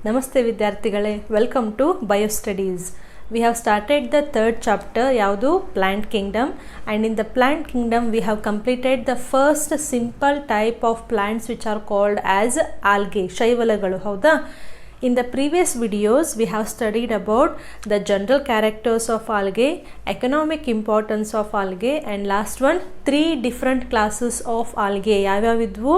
ನಮಸ್ತೆ ವಿದ್ಯಾರ್ಥಿಗಳೇ, welcome to bio studies. We have started the third chapter, ಯಾವುದು plant kingdom, and in the plant kingdom we have completed the first simple type of plants which are called as algae, ಶೈವಲಗಳು. ಹೌದಾ? In the previous videos we have studied about the general characters of algae, economic importance of algae, and last one 3 different classes of algae. ಯಾವ್ಯಾವಿದ್ವು?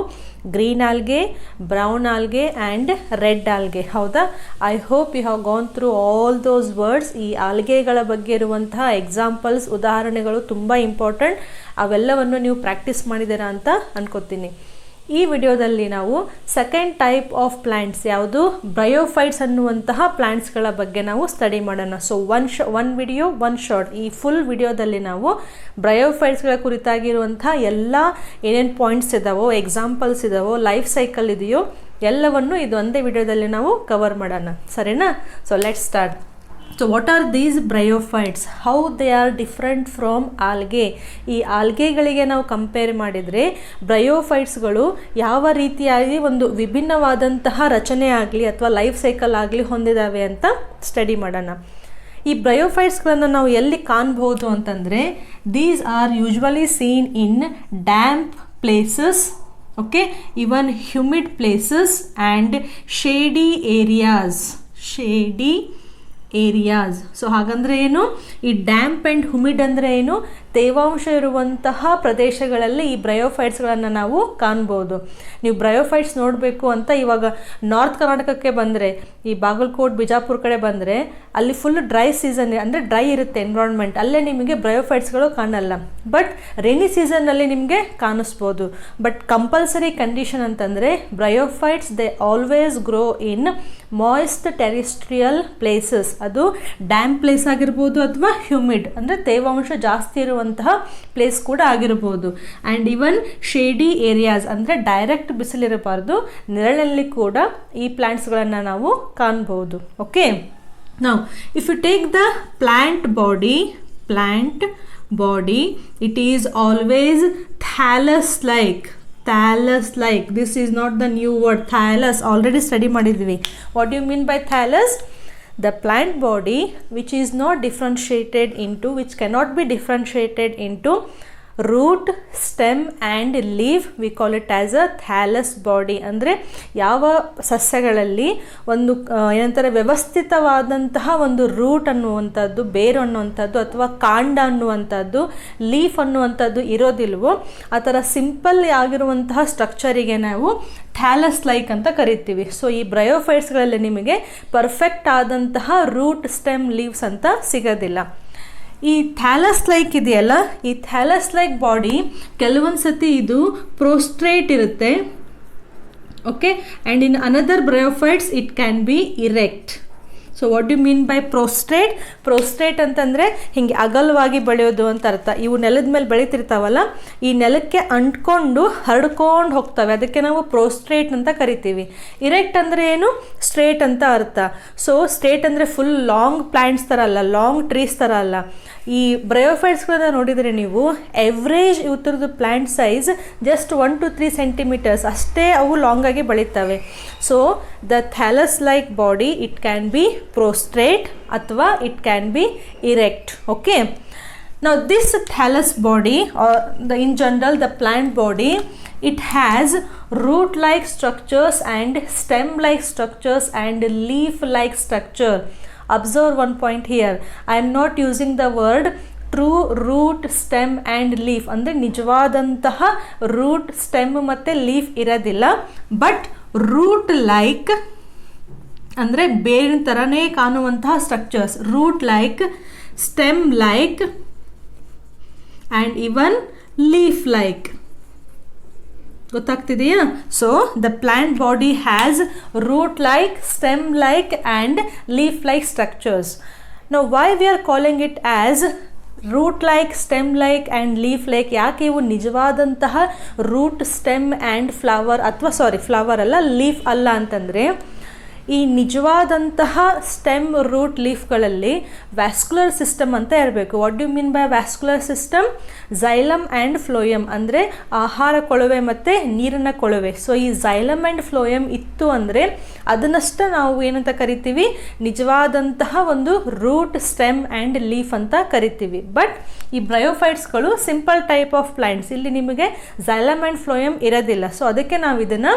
green algae, brown algae and red algae. ಹೌದಾ? I hope you have gone through all those words. ಈ ಆಲ್ಗೆಗಳ ಬಗ್ಗೆ ಇರುವಂತಹ examples, ಉದಾಹರಣೆಗಳು ತುಂಬ important. ಅವೆಲ್ಲವನ್ನು ನೀವು practice ಮಾಡಿದ್ದೀರಾ ಅಂತ ಅನ್ಕೋತೀನಿ. ಈ ವಿಡಿಯೋದಲ್ಲಿ ನಾವು ಸೆಕೆಂಡ್ ಟೈಪ್ ಆಫ್ ಪ್ಲ್ಯಾಂಟ್ಸ್, ಯಾವುದು ಬ್ರಯೋಫೈಟ್ಸ್ ಅನ್ನುವಂತಹ ಪ್ಲ್ಯಾಂಟ್ಸ್ಗಳ ಬಗ್ಗೆ ನಾವು ಸ್ಟಡಿ ಮಾಡೋಣ. So one video one short. ಈ ಫುಲ್ ವಿಡಿಯೋದಲ್ಲಿ ನಾವು ಬ್ರಯೋಫೈಟ್ಸ್ಗಳ ಕುರಿತಾಗಿರುವಂತಹ ಎಲ್ಲ ಏನೇನು ಪಾಯಿಂಟ್ಸ್ ಇದ್ದಾವೋ, ಎಕ್ಸಾಂಪಲ್ಸ್ ಇದ್ದಾವೋ, ಲೈಫ್ ಸೈಕಲ್ ಇದೆಯೋ ಎಲ್ಲವನ್ನು ಇದು ಒಂದೇ ವಿಡಿಯೋದಲ್ಲಿ ನಾವು ಕವರ್ ಮಾಡೋಣ. ಸರಿನಾ? So let's start. So what are these bryophytes? How they are different from algae? ಈ ಆಲ್ಗೆಗಳಿಗೆ ನಾವು ಕಂಪೇರ್ ಮಾಡಿದರೆ ಬ್ರಯೋಫೈಟ್ಸ್ಗಳು ಯಾವ ರೀತಿಯಾಗಿ ಒಂದು ವಿಭಿನ್ನವಾದಂತಹ ರಚನೆ ಆಗಲಿ ಅಥವಾ ಲೈಫ್ ಸೈಕಲ್ ಆಗಲಿ ಹೊಂದಿದ್ದಾವೆ ಅಂತ ಸ್ಟಡಿ ಮಾಡೋಣ. ಈ ಬ್ರಯೋಫೈಟ್ಸ್ಗಳನ್ನು ನಾವು ಎಲ್ಲಿ ಕಾಣಬಹುದು ಅಂತಂದರೆ, these are usually seen in damp places, okay, even humid places and shady areas. So ಹಾಗಂದ್ರೆ ಏನು? ಈ ಡ್ಯಾಂಪ್ ಆ್ಯಂಡ್ ಹ್ಯೂಮಿಡ್ ಅಂದರೆ ಏನು? ತೇವಾಂಶ ಇರುವಂತಹ ಪ್ರದೇಶಗಳಲ್ಲಿ ಈ ಬ್ರಯೋಫೈಟ್ಸ್ಗಳನ್ನು ನಾವು ಕಾಣ್ಬೋದು. ನೀವು ಬ್ರಯೋಫೈಟ್ಸ್ ನೋಡಬೇಕು ಅಂತ ಇವಾಗ ನಾರ್ತ್ ಕರ್ನಾಟಕಕ್ಕೆ ಬಂದರೆ, ಈ ಬಾಗಲಕೋಟ್ ಬಿಜಾಪುರ ಕಡೆ ಬಂದರೆ ಅಲ್ಲಿ ಫುಲ್ ಡ್ರೈ ಸೀಸನ್, ಅಂದರೆ ಡ್ರೈ ಇರುತ್ತೆ ಎನ್ವಿರಾನ್ಮೆಂಟ್, ಅಲ್ಲೇ ನಿಮಗೆ ಬ್ರಯೋಫೈಟ್ಸ್ಗಳು ಕಾಣಲ್ಲ. ಬಟ್ ರೇನಿ ಸೀಸನ್ನಲ್ಲಿ ನಿಮಗೆ ಕಾಣಿಸ್ಬೋದು. ಬಟ್ ಕಂಪಲ್ಸರಿ ಕಂಡೀಷನ್ ಅಂತಂದರೆ bryophytes they always grow in moist terrestrial places. ಅದು ಡ್ಯಾಮ್ ಪ್ಲೇಸ್ ಆಗಿರ್ಬೋದು ಅಥವಾ ಹ್ಯೂಮಿಡ್ ಅಂದರೆ ತೇವಾಂಶ ಜಾಸ್ತಿ ಇರುವಂತಹ ಪ್ಲೇಸ್ ಕೂಡ ಆಗಿರ್ಬೋದು. ಆ್ಯಂಡ್ ಇವನ್ ಶೇಡಿ ಏರಿಯಾಸ್ ಅಂದರೆ ಡೈರೆಕ್ಟ್ ಬಿಸಿಲಿರಬಾರ್ದು, ನೆರಳಲ್ಲಿ ಕೂಡ ಈ ಪ್ಲ್ಯಾಂಟ್ಸ್ಗಳನ್ನು ನಾವು ಕಾಣ್ಬೋದು. ಓಕೆ, ನಾವು if you take the plant body, it is always thallus like. This is not the new word. Thallus already study ಮಾಡಿದ್ವಿ. What do you mean by thallus? The plant body which is not differentiated into, which cannot be differentiated into root, stem and leaf, we call it as a thallus body. ಅಂದರೆ ಯಾವ ಸಸ್ಯಗಳಲ್ಲಿ ಒಂದು ಏನಂತಾರೆ ವ್ಯವಸ್ಥಿತವಾದಂತಹ ಒಂದು root ಅನ್ನುವಂಥದ್ದು, ಬೇರು ಅನ್ನುವಂಥದ್ದು ಅಥವಾ ಕಾಂಡ ಅನ್ನುವಂಥದ್ದು, ಲೀಫ್ ಅನ್ನುವಂಥದ್ದು ಇರೋದಿಲ್ವೋ ಆ ಥರ ಸಿಂಪಲ್ ಆಗಿರುವಂತಹ ಸ್ಟ್ರಕ್ಚರಿಗೆ ನಾವು ಥ್ಯಾಲಸ್ ಲೈಕ್ ಅಂತ ಕರಿತೀವಿ. ಸೊ ಈ ಬ್ರಯೋಫೈಟ್ಸ್ಗಳಲ್ಲಿ ನಿಮಗೆ ಪರ್ಫೆಕ್ಟ್ ಆದಂತಹ ರೂಟ್, ಸ್ಟೆಮ್, ಲೀವ್ಸ್ ಅಂತ ಸಿಗೋದಿಲ್ಲ. ಈ ಥ್ಯಾಲಸ್ ಲೈಕ್ ಇದೆಯಲ್ಲ, ಈ ಥ್ಯಾಲಸ್ ಲೈಕ್ ಬಾಡಿ ಕೆಲವೊಂದು ಸತಿ ಇದು ಪ್ರೋಸ್ಟ್ರೇಟ್ ಇರುತ್ತೆ, okay, and in another bryophytes it can be erect. So what you mean by prostrate ಅಂತಂದರೆ ಹಿಂಗೆ ಅಗಲವಾಗಿ ಬೆಳೆಯೋದು ಅಂತ ಅರ್ಥ. ಇವು ನೆಲದ ಮೇಲೆ ಬೆಳೀತಿರ್ತಾವಲ್ಲ, ಈ ನೆಲಕ್ಕೆ ಅಂಟ್ಕೊಂಡು ಹರಡ್ಕೊಂಡು ಹೋಗ್ತವೆ, ಅದಕ್ಕೆ ನಾವು ಪ್ರೋಸ್ಟ್ರೇಟ್ ಅಂತ ಕರಿತೀವಿ. ಇರೆಕ್ಟ್ ಅಂದರೆ ಏನು? ಸ್ಟ್ರೇಟ್ ಅಂತ ಅರ್ಥ. ಸೊ ಸ್ಟ್ರೇಟ್ ಅಂದರೆ ಫುಲ್ ಲಾಂಗ್ ಪ್ಲ್ಯಾಂಟ್ಸ್ ಥರ ಅಲ್ಲ, ಲಾಂಗ್ ಟ್ರೀಸ್ ಥರ ಅಲ್ಲ. ಈ ಬ್ರಯೋಫೈಟ್ಸ್ಗಳನ್ನ ನೋಡಿದರೆ ನೀವು ಎವ್ರೇಜ್ ಇವತ್ತರದ್ದು ಪ್ಲ್ಯಾಂಟ್ ಸೈಜ್ ಜಸ್ಟ್ 1 to 3 ಸೆಂಟಿಮೀಟರ್ಸ್ ಅಷ್ಟೇ ಅವು ಲಾಂಗಾಗಿ ಬೆಳೀತವೆ. So the thallus like body it can be prostrate ಅಥವಾ it can be erect. Okay, now this thallus body, or in general the plant body, it has root like structures and stem like structures and leaf like structure. Observe one point here. I am not using the word true root, stem and leaf. ಅಂದರೆ ನಿಜವಾದಂತಹ root, stem ಮತ್ತು leaf ಇರೋದಿಲ್ಲ. But root like ಅಂದರೆ ಬೇರಿನ ಥರನೇ ಕಾಣುವಂತಹ structures, root like, stem like and even leaf like. ಗೊತ್ತಾಗ್ತಿದೆಯಾ? So the plant body has root like, stem like and leaf like structures. Now why we are calling it as root like, stem like and leaf like? ಯಾಕೆ ಇವು ನಿಜವಾದಂತಹ root, stem and flower, ಅಥವಾ flower ಅಲ್ಲ, leaf ಅಲ್ಲ ಅಂತಂದರೆ ಈ ನಿಜವಾದಂತಹ stem root ಲೀಫ್ಗಳಲ್ಲಿ vascular system ಅಂತ ಇರಬೇಕು. What do mean by vascular system? Xylem and phloem ಅಂದರೆ ಆಹಾರ ಕೊಳವೆ ಮತ್ತು ನೀರಿನ ಕೊಳವೆ. ಸೊ ಈ ಝೈಲಮ್ ಆ್ಯಂಡ್ ಫ್ಲೋಯಮ್ ಇತ್ತು ಅಂದರೆ ಅದನ್ನಷ್ಟ ನಾವು ಏನಂತ ಕರಿತೀವಿ? ನಿಜವಾದಂತಹ ಒಂದು ರೂಟ್, ಸ್ಟೆಮ್ ಆ್ಯಂಡ್ ಲೀಫ್ ಅಂತ ಕರಿತೀವಿ. ಬಟ್ ಈ ಬ್ರಯೋಫೈಟ್ಸ್ಗಳು ಸಿಂಪಲ್ ಟೈಪ್ ಆಫ್ ಪ್ಲಾಂಟ್ಸ್, ಇಲ್ಲಿ ನಿಮಗೆ ಝೈಲಮ್ ಆ್ಯಂಡ್ ಫ್ಲೋಯಮ್ ಇರೋದಿಲ್ಲ. ಸೊ ಅದಕ್ಕೆ ನಾವು ಇದನ್ನು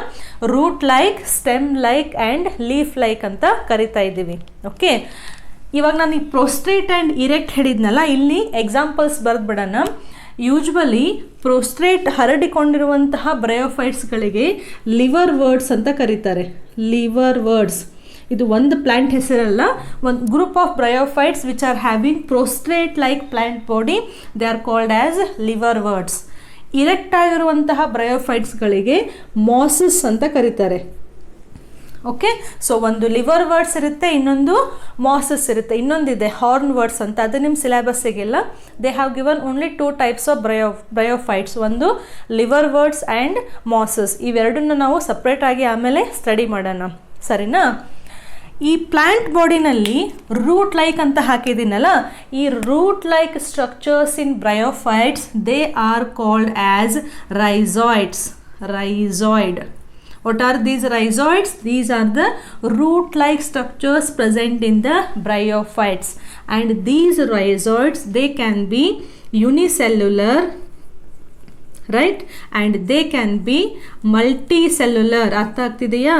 root like, stem like and leaf like ಅಂತ ಕರಿತಾ ಇದ್ದೀವಿ. ಓಕೆ, ಇವಾಗ ನಾನು ಈ ಪ್ರೋಸ್ಟ್ರೇಟ್ ಆ್ಯಂಡ್ ಇರೆಕ್ಟ್ ಹೇಳಿದ್ನಲ್ಲ, ಇಲ್ಲಿ ಎಕ್ಸಾಂಪಲ್ಸ್ ಬರೆದ್ಬಿಡೋಣ. ಯೂಶ್ವಲಿ ಪ್ರೋಸ್ಟ್ರೇಟ್ ಹರಡಿಕೊಂಡಿರುವಂತಹ ಬ್ರಯೋಫೈಟ್ಸ್ಗಳಿಗೆ ಲಿವರ್ ವರ್ಡ್ಸ್ ಅಂತ ಕರೀತಾರೆ. ಲಿವರ್ ವರ್ಡ್ಸ್ ಇದು ಒಂದು ಪ್ಲಾಂಟ್ ಹೆಸರಲ್ಲ, ಒಂದು group of bryophytes which are having prostrate like plant body, they are called as liverworts. Erect ಆಗಿರುವಂತಹ ಬ್ರಯೋಫೈಟ್ಸ್ಗಳಿಗೆ ಮಾಸಸ್ ಅಂತ ಕರೀತಾರೆ. ಓಕೆ, ಸೊ ಒಂದು ಲಿವರ್ ವರ್ಡ್ಸ್ ಇರುತ್ತೆ, ಇನ್ನೊಂದು ಮಾಸಸ್ ಇರುತ್ತೆ, ಇನ್ನೊಂದಿದೆ ಹಾರ್ನ್ ವರ್ಡ್ಸ್ ಅಂತ, ಅದು ನಿಮ್ಮ ಸಿಲೆಬಸ್ಸಿಗೆಲ್ಲ. They have given only 2 types of bryophytes, ಒಂದು ಲಿವರ್ ವರ್ಡ್ಸ್ ಆ್ಯಂಡ್ ಮಾಸಸ್. ಇವೆರಡನ್ನು ನಾವು ಸಪ್ರೇಟಾಗಿ ಆಮೇಲೆ ಸ್ಟಡಿ ಮಾಡೋಣ, ಸರಿನಾ? ಈ ಪ್ಲಾಂಟ್ ಬಾಡಿನಲ್ಲಿ ರೂಟ್ ಲೈಕ್ ಅಂತ ಹಾಕಿದ್ದೀನಲ್ಲ, ಈ root like structures in bryophytes they are called as rhizoids. Rhizoid. What are these rhizoids? These are the root-like structures present in the bryophytes, and these rhizoids they can be unicellular, right, and they can be multicellular. ಅರ್ಥ ಆಗ್ತಿದೆಯಾ?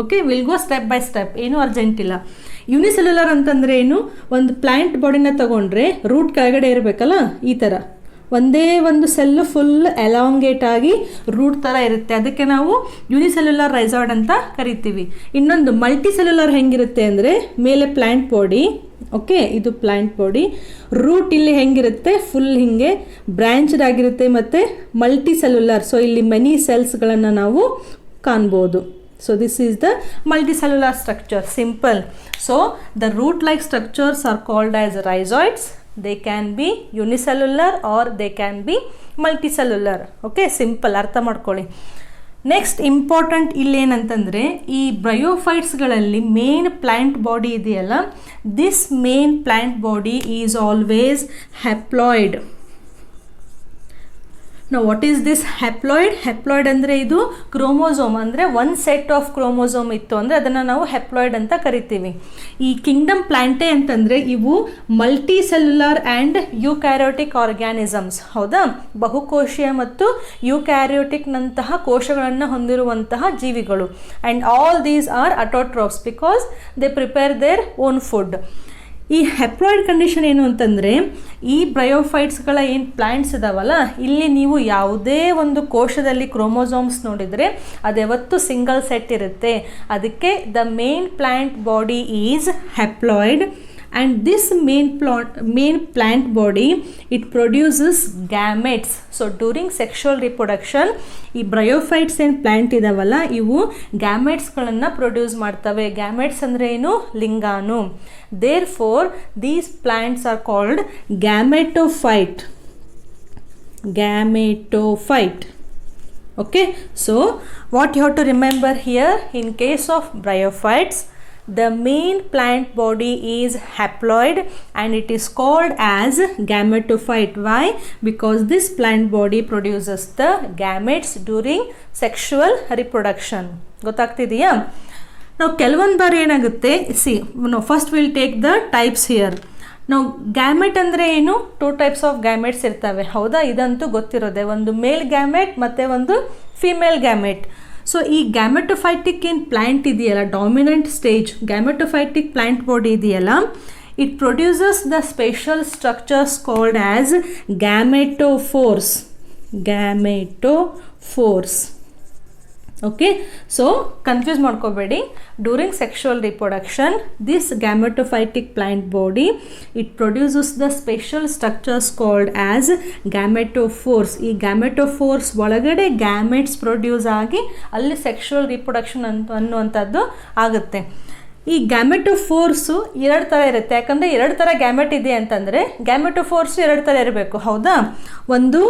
Okay, will go step by step, ಏನು urgent ಇಲ್ಲ. Unicellular ಅಂತಂದರೆ ಏನು? ಒಂದು plant ಬಾಡಿನ ತಗೊಂಡ್ರೆ root ಕೆಳಗಡೆ ಇರಬೇಕಲ್ಲ, ಈ ಥರ ಒಂದೇ ಒಂದು ಸೆಲ್ಲು ಫುಲ್ ಎಲಾಂಗೇಟ್ ಆಗಿ ರೂಟ್ ಥರ ಇರುತ್ತೆ, ಅದಕ್ಕೆ ನಾವು ಯುನಿಸೆಲ್ಯುಲರ್ ರೈಜಾಯ್ಡ್ ಅಂತ ಕರಿತೀವಿ. ಇನ್ನೊಂದು ಮಲ್ಟಿ ಸೆಲ್ಯುಲರ್ ಹೆಂಗಿರುತ್ತೆ ಅಂದರೆ, ಮೇಲೆ ಪ್ಲ್ಯಾಂಟ್ ಬಾಡಿ, ಓಕೆ, ಇದು ಪ್ಲ್ಯಾಂಟ್ ಬಾಡಿ, ರೂಟ್ ಇಲ್ಲಿ ಹೆಂಗಿರುತ್ತೆ, ಫುಲ್ ಹಿಂಗೆ ಬ್ರ್ಯಾಂಚ್ಡ್ ಆಗಿರುತ್ತೆ, ಮತ್ತು ಮಲ್ಟಿ ಸೆಲ್ಯುಲರ್. ಸೊ ಇಲ್ಲಿ ಮೆನಿ ಸೆಲ್ಸ್ಗಳನ್ನು ನಾವು ಕಾಣ್ಬೋದು. So this is the multicellular structure, simple. So the root like structures are called as rhizoids. They can be unicellular or they can be multicellular. Okay, simple, ಅರ್ಥ ಮಾಡ್ಕೊಳ್ಳಿ. Next important ಇಲ್ಲೇನಂತಂದರೆ, ಈ ಬ್ರಯೋಫೈಟ್ಸ್ಗಳಲ್ಲಿ main plant body ಇದೆಯಲ್ಲ, this main plant body is always haploid. Now what is this haploid? Haploid ಅಂದರೆ ಇದು chromosome, ಅಂದರೆ ಒಂದು set of chromosome ಇತ್ತು ಅಂದರೆ ಅದನ್ನು ನಾವು ಹ್ಯಾಪ್ಲಾಯ್ಡ್ ಅಂತ ಕರಿತೀವಿ. ಈ ಕಿಂಗ್ಡಮ್ ಪ್ಲಾಂಟೇ ಅಂತಂದರೆ ಇವು multi cellular and eukaryotic organisms, ಹೌದಾ? ಬಹುಕೋಶೀಯ ಮತ್ತು ಯೂಕ್ಯಾರಿಯೋಟಿಕ್ನಂತಹ ಕೋಶಗಳನ್ನು ಹೊಂದಿರುವಂತಹ ಜೀವಿಗಳು. And all these are autotrophs because they prepare their own food. ಈ ಹ್ಯಾಪ್ಲಾಯ್ಡ್ ಕಂಡೀಷನ್ ಏನು ಅಂತಂದರೆ, ಈ ಬ್ರಯೋಫೈಟ್ಸ್ಗಳ ಏನು ಪ್ಲ್ಯಾಂಟ್ಸ್ ಇದಾವಲ್ಲ, ಇಲ್ಲಿ ನೀವು ಯಾವುದೇ ಒಂದು ಕೋಶದಲ್ಲಿ ಕ್ರೋಮೋಸೋಮ್ಸ್ ನೋಡಿದರೆ ಅದು ಯಾವತ್ತು ಸಿಂಗಲ್ ಸೆಟ್ ಇರುತ್ತೆ. ಅದಕ್ಕೆ the main plant body is haploid. And this main plant body, it produces gametes. So during sexual reproduction, ಈ ಬ್ರಯೋಫೈಟ್ಸ್ ಏನು ಪ್ಲ್ಯಾಂಟ್ ಇದಾವಲ್ಲ, ಇವು ಗ್ಯಾಮೆಟ್ಸ್ಗಳನ್ನು ಪ್ರೊಡ್ಯೂಸ್ ಮಾಡ್ತವೆ. ಗ್ಯಾಮೆಟ್ಸ್ ಅಂದರೆ ಏನು? ಲಿಂಗಾಣು. Therefore these plants are called gametophyte. Gametophyte. Okay, so what you have to remember here, in case of bryophytes, the main plant body is haploid and it is called as gametophyte. Why? Because this plant body produces the gametes during sexual reproduction. ಗೊತ್ತಾಗ್ತಿದೆಯಾ? ನಾವು ಕೆಲವೊಂದು ಬಾರಿ ಏನಾಗುತ್ತೆ, first will take the types here. ನಾವು gamete ಅಂದರೆ ಏನು? 2 types of gametes ಇರ್ತವೆ, ಹೌದಾ? ಇದಂತೂ ಗೊತ್ತಿರೋದೆ, ಒಂದು ಮೇಲ್ ಗ್ಯಾಮೆಟ್ ಮತ್ತು ಒಂದು ಫಿಮೇಲ್ ಗ್ಯಾಮೆಟ್. ಸೊ ಈ ಗ್ಯಾಮೆಟೋಫೈಟಿಕ್ ಏನು ಪ್ಲ್ಯಾಂಟ್ ಇದೆಯಲ್ಲ, dominant stage gametophytic plant body ಇದೆಯಲ್ಲ, it produces the special structures called as gametophores. Gametophores. Okay, so confuse ಮಾಡ್ಕೋಬೇಡಿ. During sexual reproduction this gametophytic plant body it produces the special structures called as gametophores. ಈ gametophores ಒಳಗಡೆ gametes produce ಆಗಿ ಅಲ್ಲಿ sexual reproduction ಅನ್ನುವಂಥದ್ದು ಆಗುತ್ತೆ. ಈ ಗ್ಯಾಮೆಟೋಫೋರ್ಸು 2 ಥರ ಇರುತ್ತೆ, ಯಾಕಂದರೆ 2 ಥರ ಗ್ಯಾಮೆಟ್ ಇದೆ ಅಂತಂದರೆ ಗ್ಯಾಮೆಟೋಫೋರ್ಸು 2 ಥರ ಇರಬೇಕು, ಹೌದಾ? ಒಂದು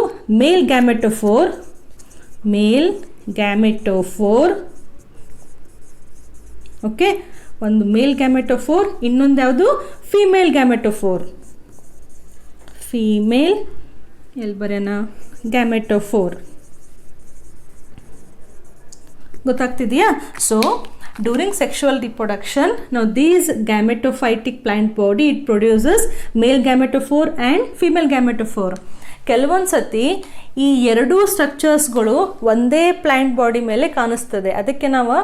ಮೇಲ್ ಗ್ಯಾಮೆಟೋಫೋರ್, ಮೇಲ್ ಗ್ಯಾಮೆಟೋಫೋರ್, ಓಕೆ, ಒಂದು ಮೇಲ್ ಗ್ಯಾಮೆಟೋಫೋರ್, ಇನ್ನೊಂದು ಯಾವುದು ಫೀಮೇಲ್ ಗ್ಯಾಮೆಟೋಫೋರ್. ಫೀಮೇಲ್ ಎಲ್ಲಿ ಬರೆಯೋಣ, ಗ್ಯಾಮೆಟೋಫೋರ್. ಗೊತ್ತಾಗ್ತಿದೆಯಾ? So during sexual reproduction, now these gametophytic plant body, it produces male gametophore and female gametophore. ಕೆಲವೊಂದು ಸತಿ ಈ ಎರಡೂ ಸ್ಟ್ರಕ್ಚರ್ಸ್ಗಳು ಒಂದೇ ಪ್ಲ್ಯಾಂಟ್ ಬಾಡಿ ಮೇಲೆ ಕಾಣಿಸ್ತದೆ, ಅದಕ್ಕೆ ನಾವು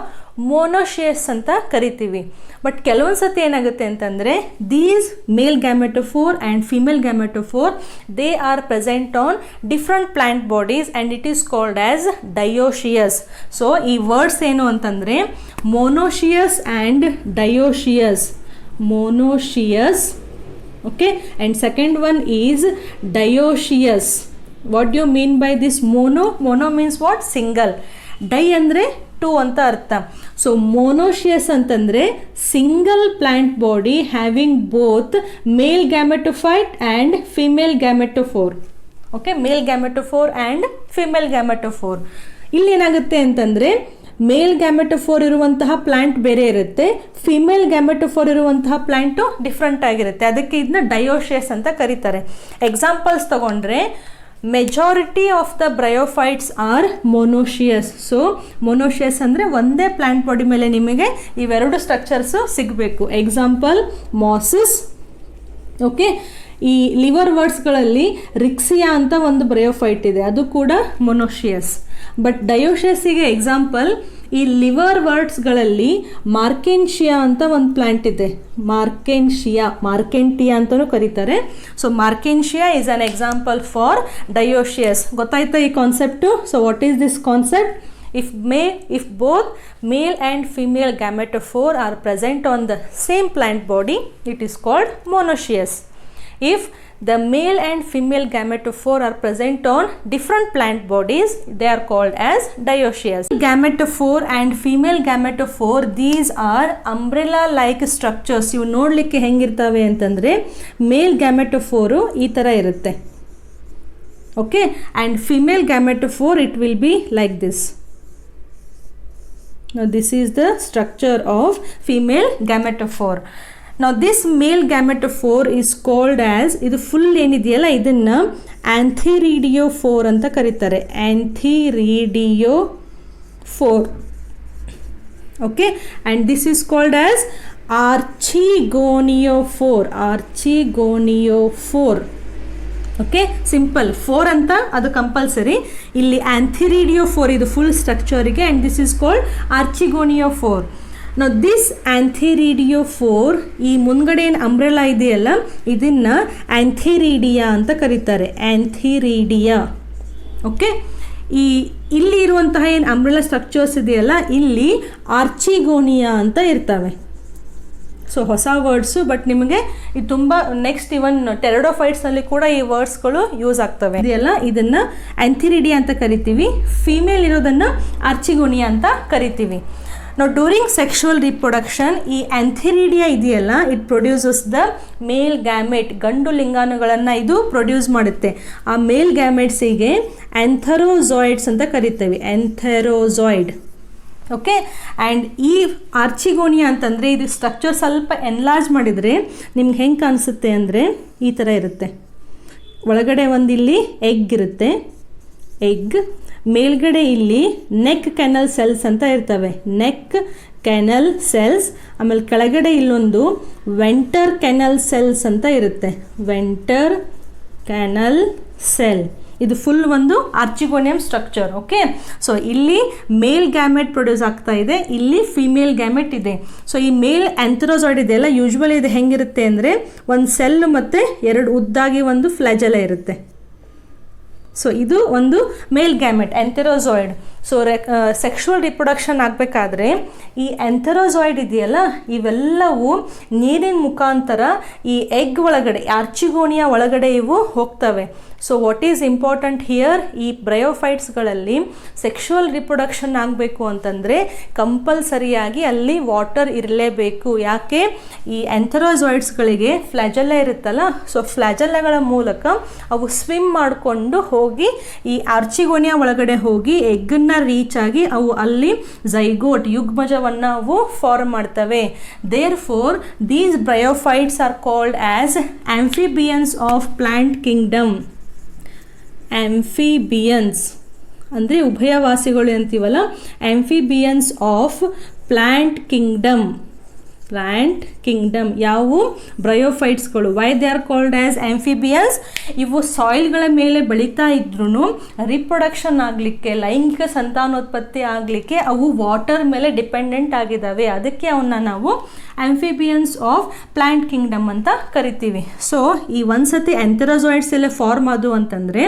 ಮೋನೋಶಿಯಸ್ ಅಂತ ಕರಿತೀವಿ. ಬಟ್ ಕೆಲವೊಂದು ಸತಿ ಏನಾಗುತ್ತೆ ಅಂತಂದರೆ these male gametophore and female gametophore they are present on different plant bodies and it is called as dioecious. So ಈ ವರ್ಡ್ಸ್ ಏನು ಅಂತಂದರೆ monoecious and dioecious. Monoecious, okay, and second one is dioecious. What do you mean by this mono? Mono means what? Single. Di andre two anta artha. So monoecious antandre single plant body having both male gametophyte and female gametophore. Okay, male gametophore and female gametophore. ಇಲ್ಲಿ ಏನಾಗುತ್ತೆ ಅಂತಂದರೆ ಮೇಲ್ ಗ್ಯಾಮೆಟೋಫೋರ್ ಇರುವಂತಹ plant ಬೇರೆ ಇರುತ್ತೆ, female ಗ್ಯಾಮೆಟೋಫೋರ್ ಇರುವಂತಹ plant different ಆಗಿರುತ್ತೆ, ಅದಕ್ಕೆ ಇದನ್ನ ಡಯೋಶಿಯಸ್ ಅಂತ ಕರೀತಾರೆ. ಎಕ್ಸಾಂಪಲ್ಸ್ ತಗೊಂಡ್ರೆ majority of the bryophytes are monoecious. So monoecious ಅಂದರೆ ಒಂದೇ ಪ್ಲ್ಯಾಂಟ್ ಬಾಡಿ ಮೇಲೆ ನಿಮಗೆ ಇವೆರಡು ಸ್ಟ್ರಕ್ಚರ್ಸು ಸಿಗಬೇಕು. Example mosses. ಓಕೆ, ಈ ಲಿವರ್ ವರ್ಡ್ಸ್ಗಳಲ್ಲಿ ರಿಕ್ಸಿಯಾ ಅಂತ ಒಂದು ಬ್ರಯೋಫೈಟ್ ಇದೆ, ಅದು ಕೂಡ ಮೊನೋಶಿಯಸ್. ಬಟ್ ಡಯೋಶಿಯಸ್ಸಿಗೆ ಎಕ್ಸಾಂಪಲ್ ಈ ಲಿವರ್ ವರ್ಡ್ಸ್ಗಳಲ್ಲಿ ಮಾರ್ಕೆನ್ಶಿಯಾ ಅಂತ ಒಂದು ಪ್ಲ್ಯಾಂಟ್ ಇದೆ. ಮಾರ್ಕೆಂಟಿಯಾ ಅಂತಲೂ ಕರೀತಾರೆ. So Marchantia is an example for dioecious. ಗೊತ್ತಾಯ್ತಾ ಈ concept? So what is this concept? If both male and female gametophore are present on the same plant body, it is called monoecious. If the male and female gametophore are present on different plant bodies, they are called as dioecious. Gametophore and female gametophore, these are umbrella like structures. You ನೋಡಲಿಕ್ಕೆ ಹೆಂಗಿರ್ತವೆ ಅಂತಂದರೆ ಮೇಲ್ ಗ್ಯಾಮೆಟೋಫೋರು ಈ ಥರ ಇರುತ್ತೆ. Okay, and female gametophore it will be like this. Now this is the structure of female gametophore. Now this male gametophore is called as, ಇದು full ಏನಿದೆಯಲ್ಲ ಇದನ್ನು antheridiophore ಅಂತ ಕರೀತಾರೆ. Antheridiophore. Okay, and this is called as archegoniophore. Archegoniophore. Okay, simple. 4 ಅಂತ ಅದು compulsory. ಇಲ್ಲಿ antheridiophore ಇದು full ಸ್ಟ್ರಕ್ಚರಿಗೆ, and this is called archegoniophore. No this antheridiophore, ಈ ಮುಂದ್ಗಡೆ ಏನು ಅಂಬ್ರೆಲಾ ಇದೆಯಲ್ಲ ಇದನ್ನು ಆಂಥಿರಿಡಿಯಾ ಅಂತ ಕರೀತಾರೆ. ಆಂಥಿರಿಡಿಯಾ. ಓಕೆ, ಇಲ್ಲಿ ಇರುವಂತಹ ಏನು ಅಂಬ್ರೆಲಾ ಸ್ಟ್ರಕ್ಚರ್ಸ್ ಇದೆಯಲ್ಲ ಇಲ್ಲಿ ಆರ್ಚಿಗೋನಿಯಾ ಅಂತ ಇರ್ತವೆ. ಸೊ ಹೊಸ ವರ್ಡ್ಸು, ಬಟ್ ನಿಮಗೆ ಇದು ತುಂಬ ನೆಕ್ಸ್ಟ್ ಇವನ್ ಟೆರಡೋಫೈಟ್ಸ್ನಲ್ಲಿ ಕೂಡ ಈ ವರ್ಡ್ಸ್ಗಳು ಯೂಸ್ ಆಗ್ತವೆ. ಇದೆಲ್ಲ ಇದನ್ನು ಆಂಥಿರಿಡಿಯಾ ಅಂತ ಕರಿತೀವಿ, ಫೀಮೇಲ್ ಇರೋದನ್ನು ಆರ್ಚಿಗೋನಿಯಾ ಅಂತ ಕರಿತೀವಿ. ನಾವು ಡ್ಯೂರಿಂಗ್ ಸೆಕ್ಷುವಲ್ ರಿಪ್ರೊಡಕ್ಷನ್ ಈ ಆಂಥಿರಿಡಿಯಾ ಇದೆಯಲ್ಲ it produces the male gamete. ಗಂಡು ಲಿಂಗಾಣುಗಳನ್ನು ಇದು ಪ್ರೊಡ್ಯೂಸ್ ಮಾಡುತ್ತೆ. ಆ ಮೇಲ್ ಗ್ಯಾಮೆಟ್ಸಿಗೆ ಆಂಥೆರೋಜಾಯ್ಡ್ಸ್ ಅಂತ ಕರಿತೇವೆ. ಆಂಥೆರೋಜಾಯ್ಡ್. ಓಕೆ, ಆ್ಯಂಡ್ ಈ ಆರ್ಚಿಗೋನಿಯಾ ಅಂತಂದರೆ ಇದು ಸ್ಟ್ರಕ್ಚರ್ ಸ್ವಲ್ಪ ಎನ್ಲಾರ್ಜ್ ಮಾಡಿದರೆ ನಿಮ್ಗೆ ಹೆಂಗೆ ಕಾಣಿಸುತ್ತೆ ಅಂದರೆ ಈ ಥರ ಇರುತ್ತೆ. ಒಳಗಡೆ ಒಂದಿಲ್ಲಿ ಎಗ್ ಇರುತ್ತೆ, ಎಗ್ ಮೇಲ್ಗಡೆ ಇಲ್ಲಿ ನೆಕ್ ಕ್ಯಾನಲ್ ಸೆಲ್ಸ್ ಅಂತ ಇರ್ತವೆ. Neck canal cells. ಆಮೇಲೆ ಕೆಳಗಡೆ ಇಲ್ಲೊಂದು ವೆಂಟರ್ ಕ್ಯಾನಲ್ ಸೆಲ್ಸ್ ಅಂತ ಇರುತ್ತೆ. Venter canal cell. ಇದು ಫುಲ್ ಒಂದು ಆರ್ಚಿಗೋನಿಯಂ ಸ್ಟ್ರಕ್ಚರ್. ಓಕೆ, ಸೊ ಇಲ್ಲಿ ಮೇಲ್ ಗ್ಯಾಮೆಟ್ ಪ್ರೊಡ್ಯೂಸ್ ಆಗ್ತಾ ಇದೆ, ಇಲ್ಲಿ ಫಿಮೇಲ್ ಗ್ಯಾಮೆಟ್ ಇದೆ. ಸೊ ಈ ಮೇಲ್ ಆಂಥೆರೋಜಾಯ್ಡ್ ಇದೆಯಲ್ಲ ಯೂಶ್ವಲಿ ಇದು ಹೆಂಗಿರುತ್ತೆ ಅಂದರೆ ಒಂದು ಸೆಲ್ ಮತ್ತು 2 ಉದ್ದಾಗಿ ಒಂದು ಫ್ಲಾಜೆಲ್ಲ ಇರುತ್ತೆ. ಸೊ ಇದು ಒಂದು ಮೇಲ್ ಗ್ಯಾಮೆಟ್ ಆಂಥೆರೋಜಾಯ್ಡ್. ಸೊ ಸೆಕ್ಷುವಲ್ ರಿಪ್ರೊಡಕ್ಷನ್ ಆಗಬೇಕಾದ್ರೆ ಈ ಆಂಥೆರೋಜಾಯ್ಡ್ ಇದೆಯಲ್ಲ ಇವೆಲ್ಲವೂ ನೀರಿನ ಮುಖಾಂತರ ಈ ಎಗ್ ಒಳಗಡೆ ಆರ್ಚಿಗೋನಿಯಾ ಒಳಗಡೆ ಇವು ಹೋಗ್ತವೆ. So what is important here, ಈ ಬ್ರಯೋಫೈಟ್ಸ್ಗಳಲ್ಲಿ ಸೆಕ್ಷುವಲ್ ರಿಪ್ರೊಡಕ್ಷನ್ ಆಗಬೇಕು ಅಂತಂದರೆ ಕಂಪಲ್ಸರಿಯಾಗಿ ಅಲ್ಲಿ ವಾಟರ್ ಇರಲೇಬೇಕು. ಯಾಕೆ? ಈ ಆಂಥೆರೋಜಾಯ್ಡ್ಸ್ಗಳಿಗೆ ಫ್ಲಾಜೆಲ್ಲ ಇರುತ್ತಲ್ಲ, ಸೊ ಫ್ಲಾಜೆಲ್ಲಗಳ ಮೂಲಕ ಅವು ಸ್ವಿಮ್ ಮಾಡಿಕೊಂಡು ಹೋಗಿ ಈ ಆರ್ಚಿಗೋನಿಯಾ ಒಳಗಡೆ ಹೋಗಿ ಎಗ್ಗನ್ನು ರೀಚ್ ಆಗಿ ಅವು ಅಲ್ಲಿ ಝೈಗೋಟ್ ಯುಗ್ಮಜವನ್ನು ಅವು ಫಾರ್ಮ್ ಮಾಡ್ತವೆ. Therefore these bryophytes are called as amphibians of plant kingdom. Amphibians ಅಂದರೆ ಉಭಯವಾಸಿಗಳು ಅಂತೀವಲ್ಲ, amphibians of plant kingdom. Plant kingdom ಯಾವುವು? ಬ್ರಯೋಫೈಟ್ಸ್ಗಳು. Why they are called as amphibians? ಇವು ಸಾಯಿಲ್ಗಳ ಮೇಲೆ ಬೆಳೀತಾ ಇದ್ರೂ ರಿಪ್ರೊಡಕ್ಷನ್ ಆಗಲಿಕ್ಕೆ, ಲೈಂಗಿಕ ಸಂತಾನೋತ್ಪತ್ತಿ ಆಗಲಿಕ್ಕೆ ಅವು ವಾಟರ್ ಮೇಲೆ ಡಿಪೆಂಡೆಂಟ್ ಆಗಿದ್ದಾವೆ. ಅದಕ್ಕೆ ಅವನ್ನ ನಾವು ಆಂಫಿಬಿಯನ್ಸ್ ಆಫ್ ಪ್ಲಾಂಟ್ ಕಿಂಗ್ಡಮ್ ಅಂತ ಕರಿತೀವಿ. ಸೊ ಈ ಒಂದ್ಸತಿ ಎಂಥೆರೋಜಾಯ್ಡ್ಸ್ ಎಲ್ಲ ಫಾರ್ಮ್ ಆದವು ಅಂತಂದರೆ,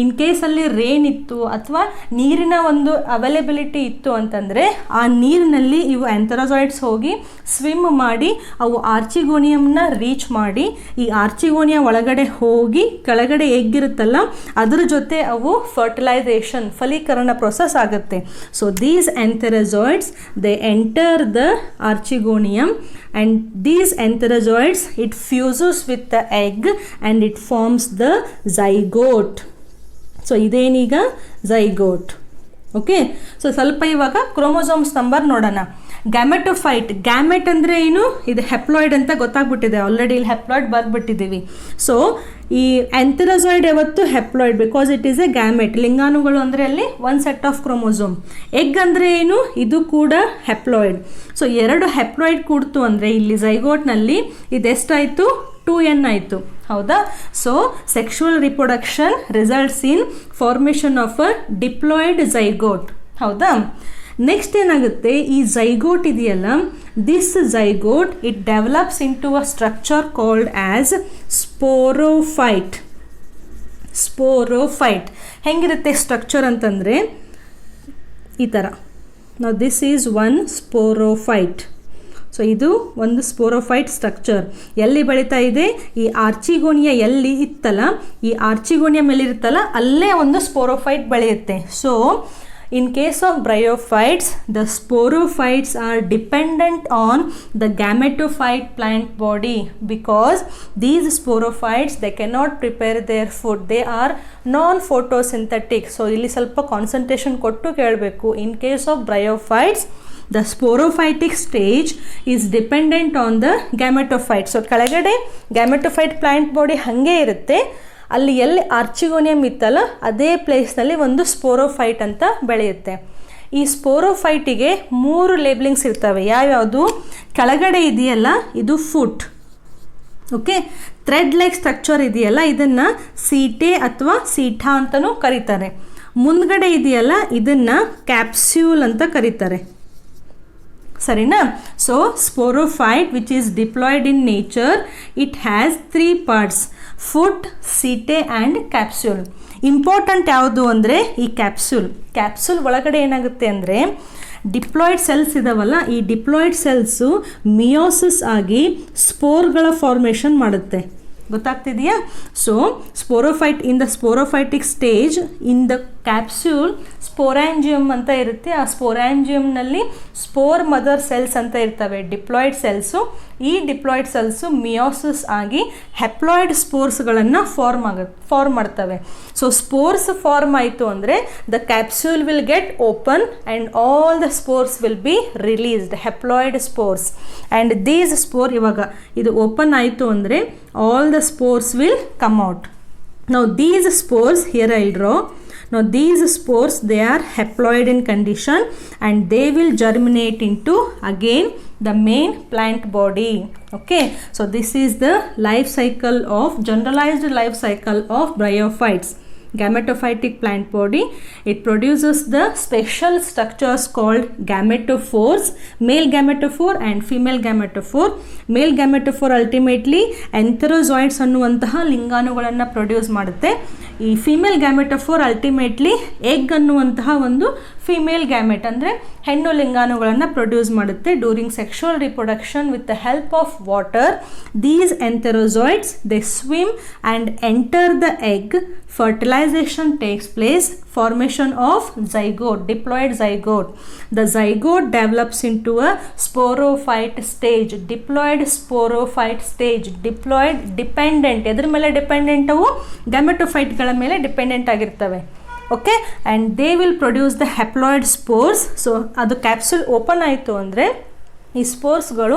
ಇನ್ ಕೇಸಲ್ಲಿ ರೇನ್ ಇತ್ತು ಅಥವಾ ನೀರಿನ ಒಂದು ಅವೈಲೇಬಿಲಿಟಿ ಇತ್ತು ಅಂತಂದರೆ ಆ ನೀರಿನಲ್ಲಿ ಇವು ಎಂಥೆರೋಜಾಯ್ಡ್ಸ್ ಹೋಗಿ ಸ್ವಿಮ್ ಮಾಡಿ ಅವು ಆರ್ಚಿಗೋನಿಯಮ್ನ ರೀಚ್ ಮಾಡಿ ಈ ಆರ್ಚಿಗೋನಿಯ ಒಳಗಡೆ ಹೋಗಿ ಕೆಳಗಡೆ ಎಗ್ಗಿರುತ್ತಲ್ಲ ಅದ್ರ ಜೊತೆ ಅವು ಫರ್ಟಿಲೈಸೇಷನ್ ಫಲೀಕರಣ ಪ್ರೊಸೆಸ್ ಆಗುತ್ತೆ. So these antherozoids they enter the archegonium and these enterozoids it fuses with the egg and it forms the zygote. So ಇದೇನೀಗ ಝೈಗೋಟ್. ಓಕೆ, ಸೊ ಸ್ವಲ್ಪ ಇವಾಗ ಕ್ರೋಮೋಸೋಮ್ಸ್ ನಂಬರ್ ನೋಡೋಣ. ಗ್ಯಾಮೆಟೋಫೈಟ್, ಗ್ಯಾಮೆಟ್ ಅಂದರೆ ಏನು? ಇದು ಹೆಪ್ಲಾಯ್ಡ್ ಅಂತ ಗೊತ್ತಾಗ್ಬಿಟ್ಟಿದೆ ಆಲ್ರೆಡಿ, ಇಲ್ಲಿ ಹೆಪ್ಲಾಯ್ಡ್ ಬರ್ಬಿಟ್ಟಿದ್ದೀವಿ. ಸೊ ಈ ಎಂಥೆರೋಜಾಯ್ಡ್ ಯಾವತ್ತು haploid because it is a gamete. ಲಿಂಗಾಣುಗಳು ಅಂದರೆ ಅಲ್ಲಿ one set of chromosome. Egg ಅಂದರೆ ಏನು? ಇದು ಕೂಡ ಹೆಪ್ಲಾಯ್ಡ್. ಸೊ ಎರಡು ಹೆಪ್ಲಾಯ್ಡ್ ಕೂಡ್ತು ಅಂದರೆ ಇಲ್ಲಿ ಝೈಗೋಟ್ನಲ್ಲಿ ಇದೆಷ್ಟಾಯಿತು? 2n ಆಯಿತು, ಹೌದಾ? So sexual reproduction results in formation of a diploid zygote, ಹೌದಾ? ನೆಕ್ಸ್ಟ್ ಏನಾಗುತ್ತೆ, ಈ ಝೈಗೋಟ್ ಇದೆಯಲ್ಲ, this zygote it develops into a structure called as sporophyte. Sporophyte ಹೆಂಗಿರುತ್ತೆ ಸ್ಟ್ರಕ್ಚರ್ ಅಂತಂದರೆ ಈ ಥರ. ನಾವು this is one sporophyte. So ಇದು ಒಂದು ಸ್ಪೋರೋಫೈಟ್ ಸ್ಟ್ರಕ್ಚರ್. ಎಲ್ಲಿ ಬೆಳೀತಾ ಇದೆ? ಈ ಆರ್ಚಿಗೋನಿಯಾ ಎಲ್ಲಿ ಇತ್ತಲ್ಲ, ಈ ಆರ್ಚಿಗೋನಿಯಾ ಮೇಲಿರುತ್ತಲ್ಲ ಅಲ್ಲೇ ಒಂದು ಸ್ಪೋರೋಫೈಟ್ ಬೆಳೆಯುತ್ತೆ. So in case of bryophytes, the sporophytes are dependent on the gametophyte plant body because these sporophytes they cannot prepare their food. They are non-photosynthetic. So ಇಲ್ಲಿ ಸ್ವಲ್ಪ ಕಾನ್ಸಂಟ್ರೇಷನ್ ಕೊಟ್ಟು ಕೇಳಬೇಕು. in case of bryophytes the sporophytic stage is dependent on the gametophyte. So ಕೆಳಗಡೆ gametophyte plant body ಹಾಗೆ ಇರುತ್ತೆ, ಅಲ್ಲಿ ಎಲ್ಲಿ ಆರ್ಚಿಗೋನಿಯಮ್ ಇತ್ತಲ್ಲ ಅದೇ ಪ್ಲೇಸ್ನಲ್ಲಿ ಒಂದು ಸ್ಪೋರೋಫೈಟ್ ಅಂತ ಬೆಳೆಯುತ್ತೆ. ಈ ಸ್ಪೋರೋಫೈಟಿಗೆ 3 ಲೇಬ್ಲಿಂಗ್ಸ್ ಇರ್ತವೆ. ಯಾವ್ಯಾವುದು? ಕೆಳಗಡೆ ಇದೆಯಲ್ಲ ಇದು foot, okay. Thread like structure ಇದೆಯಲ್ಲ ಇದನ್ನು ಸೀಟೆ ಅಥವಾ ಸೀಠಾ ಅಂತಲೂ ಕರೀತಾರೆ. ಮುಂದ್ಗಡೆ ಇದೆಯಲ್ಲ ಇದನ್ನು ಕ್ಯಾಪ್ಸ್ಯೂಲ್ ಅಂತ ಕರೀತಾರೆ, ಸರಿನಾ? So sporophyte which is diploid in nature it has 3 parts: foot, seta and capsule. Important ಯಾವುದು ಅಂದರೆ ಈ ಕ್ಯಾಪ್ಸ್ಯೂಲ್. ಕ್ಯಾಪ್ಸ್ಯೂಲ್ ಒಳಗಡೆ ಏನಾಗುತ್ತೆ ಅಂದರೆ ಡಿಪ್ಲಾಯ್ಡ್ ಸೆಲ್ಸ್ ಇದಾವಲ್ಲ, ಈ ಡಿಪ್ಲಾಯ್ಡ್ ಸೆಲ್ಸು ಮಿಯೋಸಿಸ್ ಆಗಿ ಸ್ಪೋರ್ಗಳ ಫಾರ್ಮೇಷನ್ ಮಾಡುತ್ತೆ. ಗೊತ್ತಾಗ್ತಿದೆಯಾ? So sporophyte in the sporophytic stage in the capsule sporangium ಅಂತ ಇರುತ್ತೆ. ಆ ಸ್ಪೋರಾಂಜಿಯಮ್ನಲ್ಲಿ ಸ್ಪೋರ್ ಮದರ್ ಸೆಲ್ಸ್ ಅಂತ ಇರ್ತವೆ, ಡಿಪ್ಲಾಯ್ಡ್ ಸೆಲ್ಸು. ಈ ಡಿಪ್ಲಾಯ್ಡ್ ಸೆಲ್ಸು ಮಿಯೋಸಿಸ್ ಆಗಿ ಹೆಪ್ಲಾಯ್ಡ್ ಸ್ಪೋರ್ಸ್ಗಳನ್ನು ಫಾರ್ಮ್ ಮಾಡ್ತವೆ. ಸೊ ಸ್ಪೋರ್ಸ್ ಫಾರ್ಮ್ ಆಯಿತು ಅಂದರೆ the capsule will get open and all the spores will be released, haploid spores. And these spore ಇವಾಗ ಇದು ಓಪನ್ ಆಯಿತು ಅಂದರೆ all the spores will come out. Now these spores, here I will draw. Now these spores they are haploid in condition and they will germinate into again the main plant body. Okay, so this is the life cycle of generalized life cycle of bryophytes. Gametophytic plant body, it produces the special structures called gametophores, male gametophore and female gametophore. Male gametophore ultimately enterozoids ಅನ್ನುವಂತಹ ಲಿಂಗಾಣುಗಳನ್ನು produce ಮಾಡುತ್ತೆ. ಈ female ಗ್ಯಾಮೆಟೋಫೋರ್ ultimately egg ಅನ್ನುವಂತಹ ಒಂದು female gamete ಅಂದರೆ ಹೆಣ್ಣು ಲಿಂಗಾಣುಗಳನ್ನು produce ಮಾಡುತ್ತೆ. During sexual reproduction with the help of water these antherozoids they swim and enter the egg. Fertilization takes place, formation of zygote, diploid zygote. The zygote develops into a sporophyte stage, diploid sporophyte stage. Diploid dependent, ಎದ್ರ ಮೇಲೆ dependent? ಅವು ಗ್ಯಾಮೆಟೋಫೈಟ್ಗಳ ಮೇಲೆ dependent ಆಗಿರ್ತವೆ. Okay, and they will produce the haploid spores. So ಅದು capsule open ಆಯಿತು ಅಂದರೆ ಈ ಸ್ಪೋರ್ಸ್ಗಳು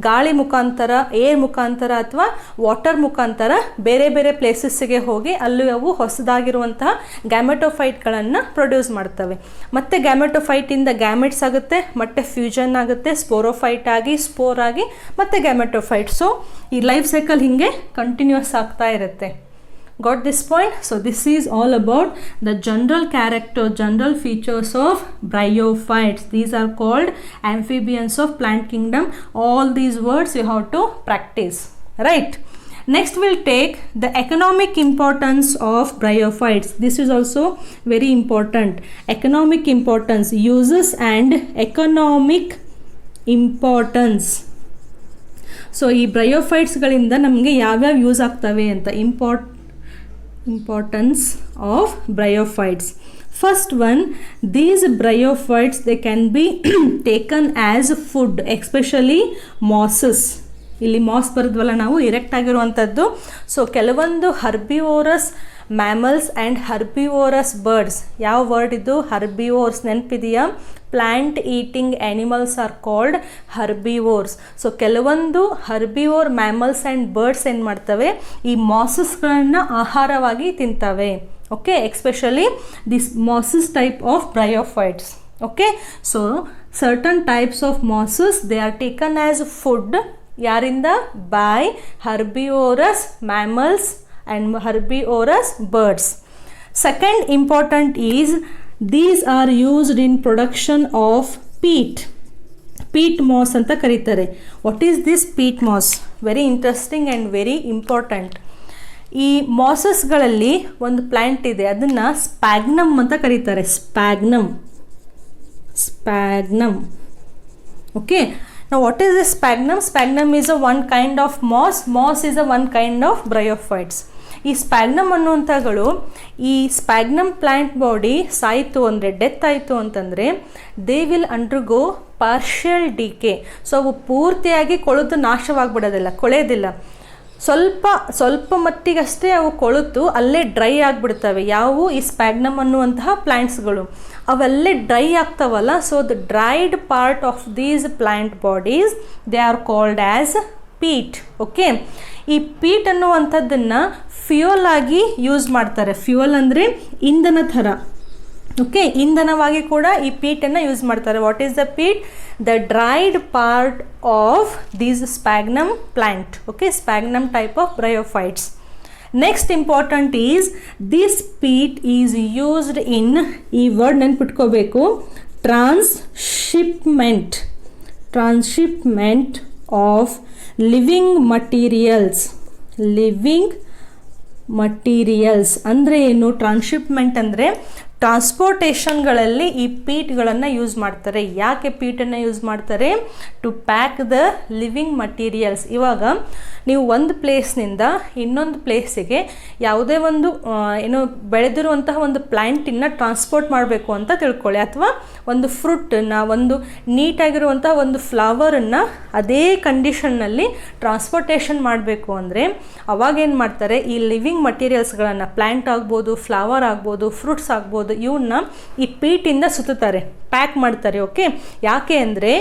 ಗಾಳಿ ಮುಖಾಂತರ, ಏರ್ ಮುಖಾಂತರ ಅಥವಾ ವಾಟರ್ ಮುಖಾಂತರ ಬೇರೆ ಬೇರೆ ಪ್ಲೇಸಸ್ಸಿಗೆ ಹೋಗಿ ಅಲ್ಲಿ ಅವು ಹೊಸದಾಗಿರುವಂತಹ ಗ್ಯಾಮೆಟೋಫೈಟ್ಗಳನ್ನು ಪ್ರೊಡ್ಯೂಸ್ ಮಾಡ್ತವೆ. ಮತ್ತು ಗ್ಯಾಮೆಟೋಫೈಟಿಂದ ಗ್ಯಾಮೆಟ್ಸ್ ಆಗುತ್ತೆ, ಮತ್ತು ಫ್ಯೂಷನ್ ಆಗುತ್ತೆ, ಸ್ಪೋರೋಫೈಟ್ ಆಗಿ, ಸ್ಪೋರ್ ಆಗಿ, ಮತ್ತು ಗ್ಯಾಮೆಟೋಫೈಟ್. ಸೊ ಈ ಲೈಫ್ ಸೈಕಲ್ ಹೀಗೆ ಕಂಟಿನ್ಯೂಸ್ ಆಗ್ತಾ ಇರುತ್ತೆ. Got this point? So this is all about the general character, general features of bryophytes. These are called amphibians of plant kingdom. All these words you have to practice, right? Next we'll take the economic importance of bryophytes. This is also very important. Economic importance, uses and economic importance. So ಈ ಬ್ರಯೋಫೈಟ್ಸ್ಗಳಿಂದ ನಮಗೆ ಯಾವ್ಯಾವ use ಆಗ್ತವೆ ಅಂತ, importance of bryophytes. First one, these bryophytes, they can be taken as food, especially mosses. ಇಲ್ಲಿ moss ಬರೆದ್ವಲ್ಲ ನಾವು, erect ಆಗಿರುವಂಥದ್ದು. So ಕೆಲವೊಂದು herbivorous mammals and herbivorous birds. ಯಾವ ವರ್ಡ್ ಇದು? ಹರ್ಬಿವೋರ್ಸ್. ನೆನಪಿದೆಯಾ? Plant eating animals are called herbivores. So ಕೆಲವೊಂದು herbivore mammals and birds ಏನು ಮಾಡ್ತವೆ, ಈ ಮಾಸಸ್ಗಳನ್ನು ಆಹಾರವಾಗಿ ತಿಂತವೆ. Okay, especially this mosses type of bryophytes. Okay, so certain types of mosses they are taken as food. ಯಾರಿಂದ? By herbivorous mammals and herbivorous birds. Second important is these are used in production of peat. Peat moss anta karitare. What is this peat moss? Very interesting and very important. ಈ ಮಾಸಸ್ಗಳಲ್ಲಿ ಒಂದು plant ಇದೆ, ಅದನ್ನು sphagnum ಅಂತ ಕರೀತಾರೆ. Sphagnum. Okay, now what is this sphagnum? Sphagnum is a one kind of moss. Moss is a one kind of bryophytes. ಈ sphagnum ಅನ್ನುವಂಥಗಳು, ಈ sphagnum plant body ಸಾಯಿತು ಅಂದರೆ, ಡೆತ್ ಆಯಿತು ಅಂತಂದರೆ, they will undergo partial decay. So ಅವು ಪೂರ್ತಿಯಾಗಿ ಕೊಳೆತು ನಾಶವಾಗಿಬಿಡೋದಿಲ್ಲ, ಕೊಳೆಯೋದಿಲ್ಲ. ಸ್ವಲ್ಪ ಮಟ್ಟಿಗಷ್ಟೇ ಅವು ಕೊಳೆತು ಅಲ್ಲೇ ಡ್ರೈ ಆಗಿಬಿಡ್ತವೆ. ಯಾವುವು? ಈ ಸ್ಪ್ಯಾಗ್ನಮ್ ಅನ್ನುವಂತಹ ಪ್ಲ್ಯಾಂಟ್ಸ್ಗಳು ಅವೆಲ್ಲೇ ಡ್ರೈ ಆಗ್ತಾವಲ್ಲ. So the dried part of these plant bodies they are called as peat. Okay, ಈ ಪೀಟ್ ಅನ್ನುವಂಥದ್ದನ್ನು ಫ್ಯೂಯಲ್ ಆಗಿ ಯೂಸ್ ಮಾಡ್ತಾರೆ. ಫ್ಯೂಯಲ್ ಅಂದರೆ ಇಂಧನ ಥರ. ಓಕೆ, ಇಂಧನವಾಗಿ ಕೂಡ ಈ ಪೀಟನ್ನು ಯೂಸ್ ಮಾಡ್ತಾರೆ. What is the peat? The dried part of these sphagnum plant. Okay, sphagnum type of bryophytes. Next important is this peat is used in, ಈ ವರ್ಡ್ ನೆನ್ಪಿಟ್ಕೋಬೇಕು, ಟ್ರಾನ್ಸ್ಶಿಪ್ಮೆಂಟ್ ಆಫ್ ಲಿವಿಂಗ್ ಮಟೀರಿಯಲ್ಸ್ ಅಂದರೆ ಏನು? Transshipment ಅಂದರೆ ಟ್ರಾನ್ಸ್ಪೋರ್ಟೇಷನ್ಗಳಲ್ಲಿ ಈ ಪೀಟ್ಗಳನ್ನು use ಮಾಡ್ತಾರೆ. ಯಾಕೆ ಪೀಟನ್ನು use ಮಾಡ್ತಾರೆ? To pack the living materials. ಇವಾಗ ನೀವು ಒಂದು ಪ್ಲೇಸ್ನಿಂದ ಇನ್ನೊಂದು ಪ್ಲೇಸಿಗೆ ಯಾವುದೇ ಒಂದು ಏನು ಬೆಳೆದಿರುವಂತಹ ಒಂದು ಪ್ಲ್ಯಾಂಟನ್ನು ಟ್ರಾನ್ಸ್ಪೋರ್ಟ್ ಮಾಡಬೇಕು ಅಂತ ತಿಳ್ಕೊಳ್ಳಿ, ಅಥವಾ ಒಂದು ಫ್ರೂಟನ್ನು, ಒಂದು ನೀಟಾಗಿರುವಂತಹ ಒಂದು ಫ್ಲವರನ್ನು ಅದೇ ಕಂಡೀಷನ್ನಲ್ಲಿ ಟ್ರಾನ್ಸ್ಪೋರ್ಟೇಷನ್ ಮಾಡಬೇಕು ಅಂದರೆ ಅವಾಗೇನು ಮಾಡ್ತಾರೆ, ಈ ಲಿವಿಂಗ್ ಮಟೀರಿಯಲ್ಸ್ಗಳನ್ನು, ಪ್ಲ್ಯಾಂಟ್ ಆಗ್ಬೋದು, ಫ್ಲವರ್ ಆಗ್ಬೋದು, ಫ್ರೂಟ್ಸ್ ಆಗ್ಬೋದು, ಇವನ್ನ ಈ ಪೀಟಿಂದ ಸುತ್ತಾರೆ, ಪ್ಯಾಕ್ ಮಾಡ್ತಾರೆ. ಓಕೆ, ಯಾಕೆ ಅಂದರೆ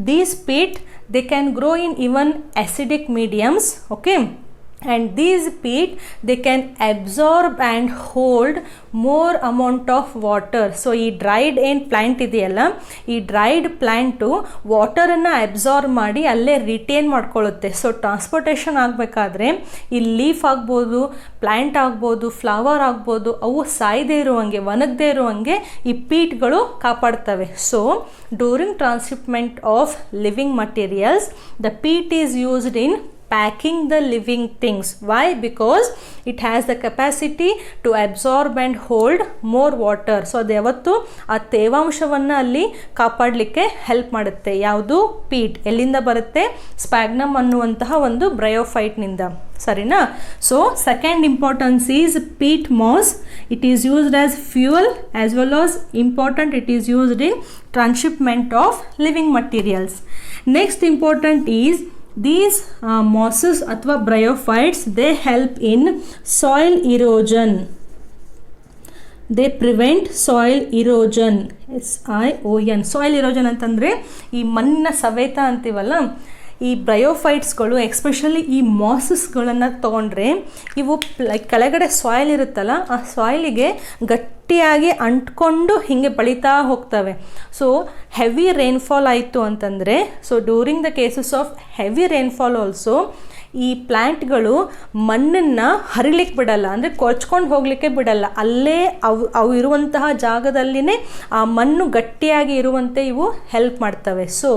these peat they can grow in even acidic mediums. Okay, and these peat they can absorb and hold more amount of water. So ಈ ಡ್ರೈಡ್ ಏನು ಪ್ಲ್ಯಾಂಟ್ ಇದೆಯಲ್ಲ, ಈ ಡ್ರೈಡ್ ಪ್ಲ್ಯಾಂಟು ವಾಟರನ್ನು ಅಬ್ಸಾರ್ಬ್ ಮಾಡಿ ಅಲ್ಲೇ ರಿಟೇನ್ ಮಾಡ್ಕೊಳ್ಳುತ್ತೆ. ಸೊ ಟ್ರಾನ್ಸ್ಪೋರ್ಟೇಷನ್ ಆಗಬೇಕಾದ್ರೆ ಈ leaf ಆಗ್ಬೋದು, plant ಆಗ್ಬೋದು, ಫ್ಲವರ್ ಆಗ್ಬೋದು, ಅವು ಸಾಯದೇ ಇರುವಂಗೆ, ಒಣಗದೇ ಇರುವಂಗೆ ಈ ಪೀಟ್ಗಳು ಕಾಪಾಡ್ತವೆ. So during transhipment of living materials the peat is used in packing the living things. Why? Because it has the capacity to absorb and hold more water. So ಅದು ಯಾವತ್ತು ಆ ತೇವಾಂಶವನ್ನು ಅಲ್ಲಿ ಕಾಪಾಡಲಿಕ್ಕೆ ಹೆಲ್ಪ್ ಮಾಡುತ್ತೆ. ಯಾವುದು? ಪೀಟ್. ಎಲ್ಲಿಂದ ಬರುತ್ತೆ? ಸ್ಪ್ಯಾಗ್ನಮ್ ಅನ್ನುವಂತಹ ಒಂದು ಬ್ರಯೋಫೈಟ್ನಿಂದ. ಸರಿನಾ? So second importance is peat moss. It is used as fuel as well as important it is used in transhipment of living materials. Next important is these mosses athwa bryophytes they help in soil erosion. They prevent soil erosion, SION. Soil erosion ಅಂತಂದರೆ ಈ ಮಣ್ಣಿನ ಸವೆತ ಅಂತೀವಲ್ಲ, ಈ ಬ್ರಯೋಫೈಟ್ಸ್ಗಳು especially ಈ ಮಾಸಸ್ಗಳನ್ನು ತೊಗೊಂಡ್ರೆ ಇವು ಕೆಳಗಡೆ ಸಾಯಿಲ್ ಇರುತ್ತಲ್ಲ, ಆ ಸಾಯಿಲಿಗೆ ಗಟ್ಟಿಯಾಗಿ ಅಂಟ್ಕೊಂಡು ಹೀಗೆ ಬೆಳೀತಾ ಹೋಗ್ತವೆ. ಸೊ ಹೆವಿ ರೈನ್ಫಾಲ್ ಆಯಿತು ಅಂತಂದರೆ, so during the cases of heavy rainfall also ಈ ಪ್ಲ್ಯಾಂಟ್ಗಳು ಮಣ್ಣನ್ನು ಹರಿಲಿಕ್ಕೆ ಬಿಡಲ್ಲ, ಅಂದರೆ ಕೊಚ್ಕೊಂಡು ಹೋಗಲಿಕ್ಕೆ ಬಿಡಲ್ಲ. ಅಲ್ಲೇ ಅವು ಇರುವಂತಹ ಜಾಗದಲ್ಲಿನೇ ಆ ಮಣ್ಣು ಗಟ್ಟಿಯಾಗಿ ಇರುವಂತೆ ಇವು ಹೆಲ್ಪ್ ಮಾಡ್ತವೆ. So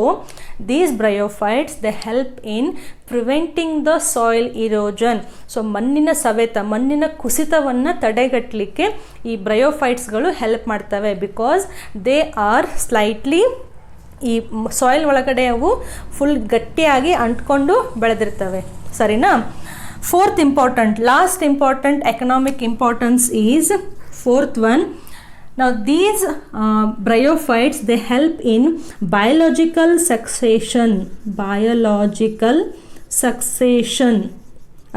these bryophytes they help in preventing the soil erosion. So ಮಣ್ಣಿನ ಸವೆತ, ಮಣ್ಣಿನ ಕುಸಿತವನ್ನು ತಡೆಗಟ್ಟಲಿಕ್ಕೆ ಈ ಬ್ರಯೋಫೈಟ್ಸ್ಗಳು ಹೆಲ್ಪ್ ಮಾಡ್ತವೆ. ಬಿಕಾಸ್ ದೇ ಆರ್ ಸ್ಲೈಟ್ಲಿ ಈ ಸಾಯಿಲ್ ಒಳಗಡೆ ಅವು ಫುಲ್ ಗಟ್ಟಿಯಾಗಿ ಅಂಟ್ಕೊಂಡು ಬೆಳೆದಿರ್ತವೆ. ಸರಿನಾ? Fourth important, last important economic importance is fourth one. Now these bryophytes, they help in biological succession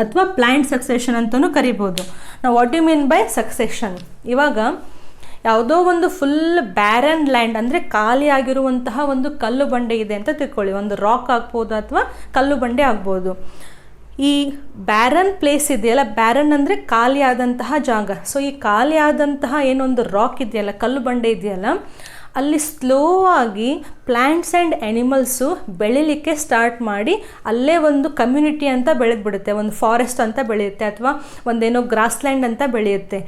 ಅಥವಾ ಪ್ಲಾಂಟ್ ಸಕ್ಸೆಷನ್ ಅಂತಲೂ ಕರಿಬೋದು. ನಾವು what you mean by succession? ಇವಾಗ ಯಾವುದೋ ಒಂದು ಫುಲ್ ಬ್ಯಾರನ್ ಲ್ಯಾಂಡ್, ಅಂದರೆ ಖಾಲಿ ಆಗಿರುವಂತಹ ಒಂದು ಕಲ್ಲು ಬಂಡೆ ಇದೆ ಅಂತ ತಿಳ್ಕೊಳ್ಳಿ. ಒಂದು ರಾಕ್ ಆಗ್ಬೋದು ಅಥವಾ ಕಲ್ಲು ಬಂಡೆ ಆಗ್ಬೋದು. ಈ ಬ್ಯಾರನ್ ಪ್ಲೇಸ್ ಇದೆಯಲ್ಲ, ಬ್ಯಾರನ್ ಅಂದರೆ ಖಾಲಿ ಆದಂತಹ ಜಾಗ. ಸೊ ಈ ಖಾಲಿ ಆದಂತಹ ಏನೊಂದು ರಾಕ್ ಇದೆಯಲ್ಲ, ಕಲ್ಲು ಬಂಡೆ ಇದೆಯಲ್ಲ, ಅಲ್ಲಿ ಸ್ಲೋ ಆಗಿ ಪ್ಲ್ಯಾಂಟ್ಸ್ ಆ್ಯಂಡ್ ಆ್ಯನಿಮಲ್ಸು ಬೆಳಿಲಿಕ್ಕೆ ಸ್ಟಾರ್ಟ್ ಮಾಡಿ ಅಲ್ಲೇ ಒಂದು ಕಮ್ಯುನಿಟಿ ಅಂತ ಬೆಳೆದ್ಬಿಡುತ್ತೆ, ಒಂದು ಫಾರೆಸ್ಟ್ ಅಂತ ಬೆಳೆಯುತ್ತೆ, ಅಥವಾ ಒಂದೇನೋ ಗ್ರಾಸ್ಲ್ಯಾಂಡ್ ಅಂತ ಬೆಳೆಯುತ್ತೆ.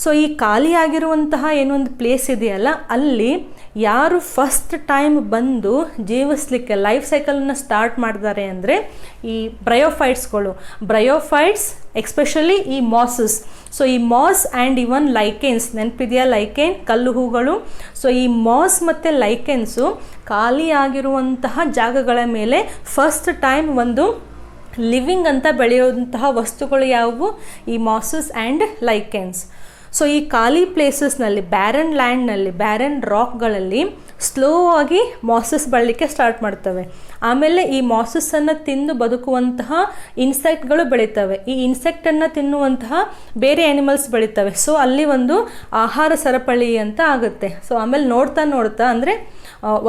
ಸೊ ಈ ಖಾಲಿ ಆಗಿರುವಂತಹ ಏನೊಂದು ಪ್ಲೇಸ್ ಇದೆಯಲ್ಲ, ಅಲ್ಲಿ ಯಾರು ಫಸ್ಟ್ ಟೈಮ್ ಬಂದು ಜೀವಿಸ್ಲಿಕ್ಕೆ ಲೈಫ್ ಸೈಕಲನ್ನು ಸ್ಟಾರ್ಟ್ ಮಾಡ್ತಾರೆ ಅಂದರೆ ಈ ಬ್ರಯೋಫೈಟ್ಸ್ ಎಕ್ಸ್ಪೆಷಲಿ ಈ ಮಾಸಸ್. ಸೊ ಈ ಮಾಸ್ ಆ್ಯಂಡ್ ಇವನ್ ಲೈಕೆನ್ಸ್, ನೆನಪಿದೆಯಾ ಲೈಕೆನ್, ಕಲ್ಲು ಹೂಗಳು. ಸೊ ಈ ಮಾಸ್ ಮತ್ತು ಲೈಕೆನ್ಸು ಖಾಲಿ ಆಗಿರುವಂತಹ ಜಾಗಗಳ ಮೇಲೆ ಫಸ್ಟ್ ಟೈಮ್ ಒಂದು ಲಿವಿಂಗ್ ಅಂತ ಬೆಳೆಯುವಂತಹ ವಸ್ತುಗಳು ಯಾವುವು? ಈ ಮಾಸಸ್ ಆ್ಯಂಡ್ ಲೈಕೆನ್ಸ್. ಸೊ ಈ ಖಾಲಿ ಪ್ಲೇಸಸ್ನಲ್ಲಿ, ಬ್ಯಾರನ್ ಲ್ಯಾಂಡ್ನಲ್ಲಿ, ಬ್ಯಾರನ್ ರಾಕ್ಗಳಲ್ಲಿ ಸ್ಲೋ ಆಗಿ ಮಾಸಸ್ ಬೆಳಲಿಕ್ಕೆ ಸ್ಟಾರ್ಟ್ ಮಾಡ್ತವೆ. ಆಮೇಲೆ ಈ ಮಾಸಸ್ಸನ್ನು ತಿಂದು ಬದುಕುವಂತಹ ಇನ್ಸೆಕ್ಟ್ಗಳು ಬೆಳೀತವೆ. ಈ ಇನ್ಸೆಕ್ಟನ್ನು ತಿನ್ನುವಂತಹ ಬೇರೆ ಆ್ಯನಿಮಲ್ಸ್ ಬೆಳೀತವೆ. ಸೊ ಅಲ್ಲಿ ಒಂದು ಆಹಾರ ಸರಪಳಿ ಅಂತ ಆಗುತ್ತೆ. ಸೊ ಆಮೇಲೆ ನೋಡ್ತಾ ಅಂದರೆ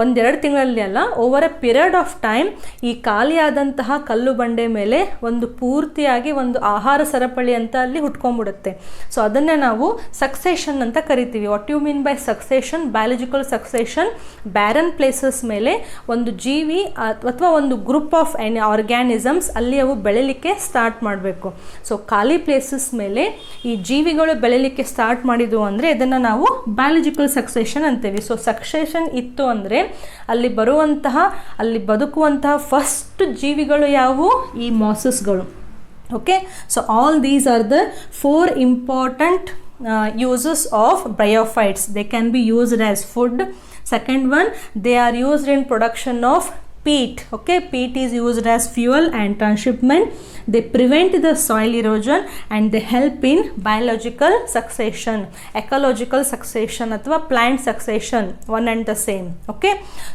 1-2 ತಿಂಗಳಲ್ಲಿ ಅಲ್ಲ, over A period of time ಈ ಖಾಲಿ ಆದಂತಹ ಕಲ್ಲು ಬಂಡೆ ಮೇಲೆ ಒಂದು ಪೂರ್ತಿಯಾಗಿ ಒಂದು ಆಹಾರ ಸರಪಳಿ ಅಂತ ಅಲ್ಲಿ ಹುಟ್ಕೊಂಡ್ಬಿಡುತ್ತೆ. ಸೊ ಅದನ್ನೇ ನಾವು ಸಕ್ಸೆಷನ್ ಅಂತ ಕರಿತೀವಿ. What you mean by succession? Biological succession. Barren places ಮೇಲೆ ಒಂದು ಜೀವಿ ಅಥವಾ ಒಂದು ಗ್ರೂಪ್ ಆಫ್ ಆರ್ಗ್ಯಾನಿಸಮ್ಸ್ ಅಲ್ಲಿ ಅವು ಬೆಳಿಲಿಕ್ಕೆ ಸ್ಟಾರ್ಟ್ ಮಾಡಬೇಕು. ಸೊ ಖಾಲಿ ಪ್ಲೇಸಸ್ ಮೇಲೆ ಈ ಜೀವಿಗಳು ಬೆಳಿಲಿಕ್ಕೆ ಸ್ಟಾರ್ಟ್ ಮಾಡಿದ್ವು ಅಂದರೆ ಇದನ್ನು ನಾವು ಬಯಾಲಜಿಕಲ್ ಸಕ್ಸೆಷನ್ ಅಂತೀವಿ. ಸೊ ಸಕ್ಸೆಷನ್ ಇತ್ತು ಅಂದರೆ ಅಲ್ಲಿ ಬದುಕುವಂತಹ ಫಸ್ಟ್ ಜೀವಿಗಳು ಯಾವುವು? ಈ ಮಾಸಸ್ಗಳು. Okay, so all these are the 4 important uses of bryophytes. They can be used as food. Second one, they are used in production of peat. Okay, peat is used as fuel and transshipment. They prevent the soil erosion and they help in biological succession, ecological succession athwa plant succession, one and the same. Okay,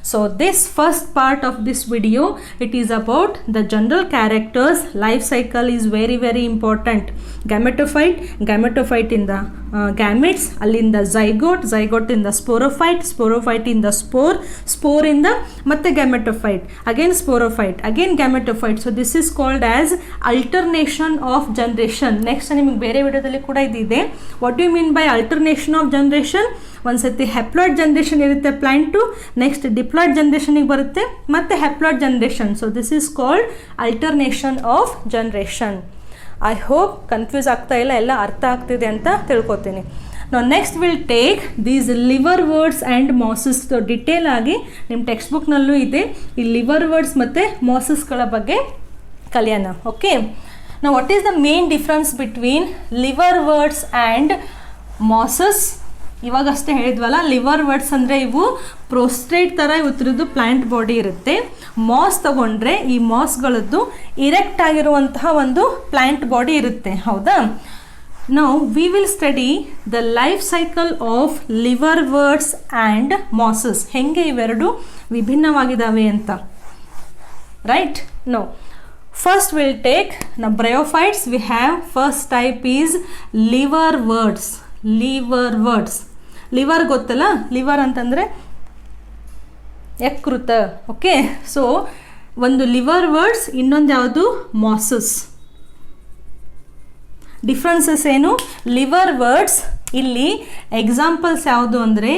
so this first part of this video, it is about the general characters. Life cycle is very very important. Gametophyte in the gametes, in the zygote in the sporophyte in the spore in the matte gametophyte, again sporophyte, again gametophyte. So this is called as alternation of generation. Next ನಿಮಗೆ ಬೇರೆ ವಿಡಿಯೋದಲ್ಲಿ ಕೂಡ ಇದಿದೆ. What you mean by alternation of generation? ಒಂದ್ಸತಿ haploid generation ಇರುತ್ತೆ plant, next diploid ಜನ್ರೇಷನಿಗೆ ಬರುತ್ತೆ, ಮತ್ತೆ haploid generation. So this is called alternation of generation. I hope confuse ಆಗ್ತಾ ಇಲ್ಲ, ಎಲ್ಲ ಅರ್ಥ ಆಗ್ತಿದೆ ಅಂತ ತಿಳ್ಕೊತೀನಿ. ನಾವು next will take these liverworts and mosses. Detail ಆಗಿ ನಿಮ್ಮ ಟೆಕ್ಸ್ಟ್ ಬುಕ್ನಲ್ಲೂ ಇದೆ ಈ ಲಿವರ್ ವರ್ಡ್ಸ್ ಮತ್ತು ಮಾಸಸ್ಗಳ ಬಗ್ಗೆ ಕಲಿಯೋಣ. ಓಕೆ, ನಾವು what is the main difference between liverworts and mosses? ಇವಾಗಷ್ಟೇ ಹೇಳಿದ್ವಲ್ಲ, ಲಿವರ್ ವರ್ಡ್ಸ್ ಅಂದರೆ ಇವು ಪ್ರೋಸ್ಟ್ರೇಟ್ ಥರ ಇವತ್ತರದ್ದು ಪ್ಲ್ಯಾಂಟ್ ಬಾಡಿ ಇರುತ್ತೆ. ಮಾಸ್ ತಗೊಂಡ್ರೆ ಈ ಮಾಸ್ಗಳದ್ದು ಇರೆಕ್ಟ್ ಆಗಿರುವಂತಹ ಒಂದು ಪ್ಲ್ಯಾಂಟ್ ಬಾಡಿ ಇರುತ್ತೆ, ಹೌದಾ? ನಾವು we will study the life cycle of liverworts and mosses, ಹೆಂಗೆ ಇವೆರಡು ವಿಭಿನ್ನವಾಗಿದ್ದಾವೆ ಅಂತ. Right? No, first we'll take now bryophytes. We have first type is liver words. Liver words. Liver ಗೊತ್ತಲ್ಲ, ಲಿವರ್ ಅಂತಂದರೆ ಯಕೃತ. Okay, so ಒಂದು liver words, ಇನ್ನೊಂದು ಯಾವುದು masses. Differences ಏನು? ಲಿವರ್ ವರ್ಡ್ಸ್ ಇಲ್ಲಿ ಎಕ್ಸಾಂಪಲ್ಸ್ ಯಾವುದು ಅಂದರೆ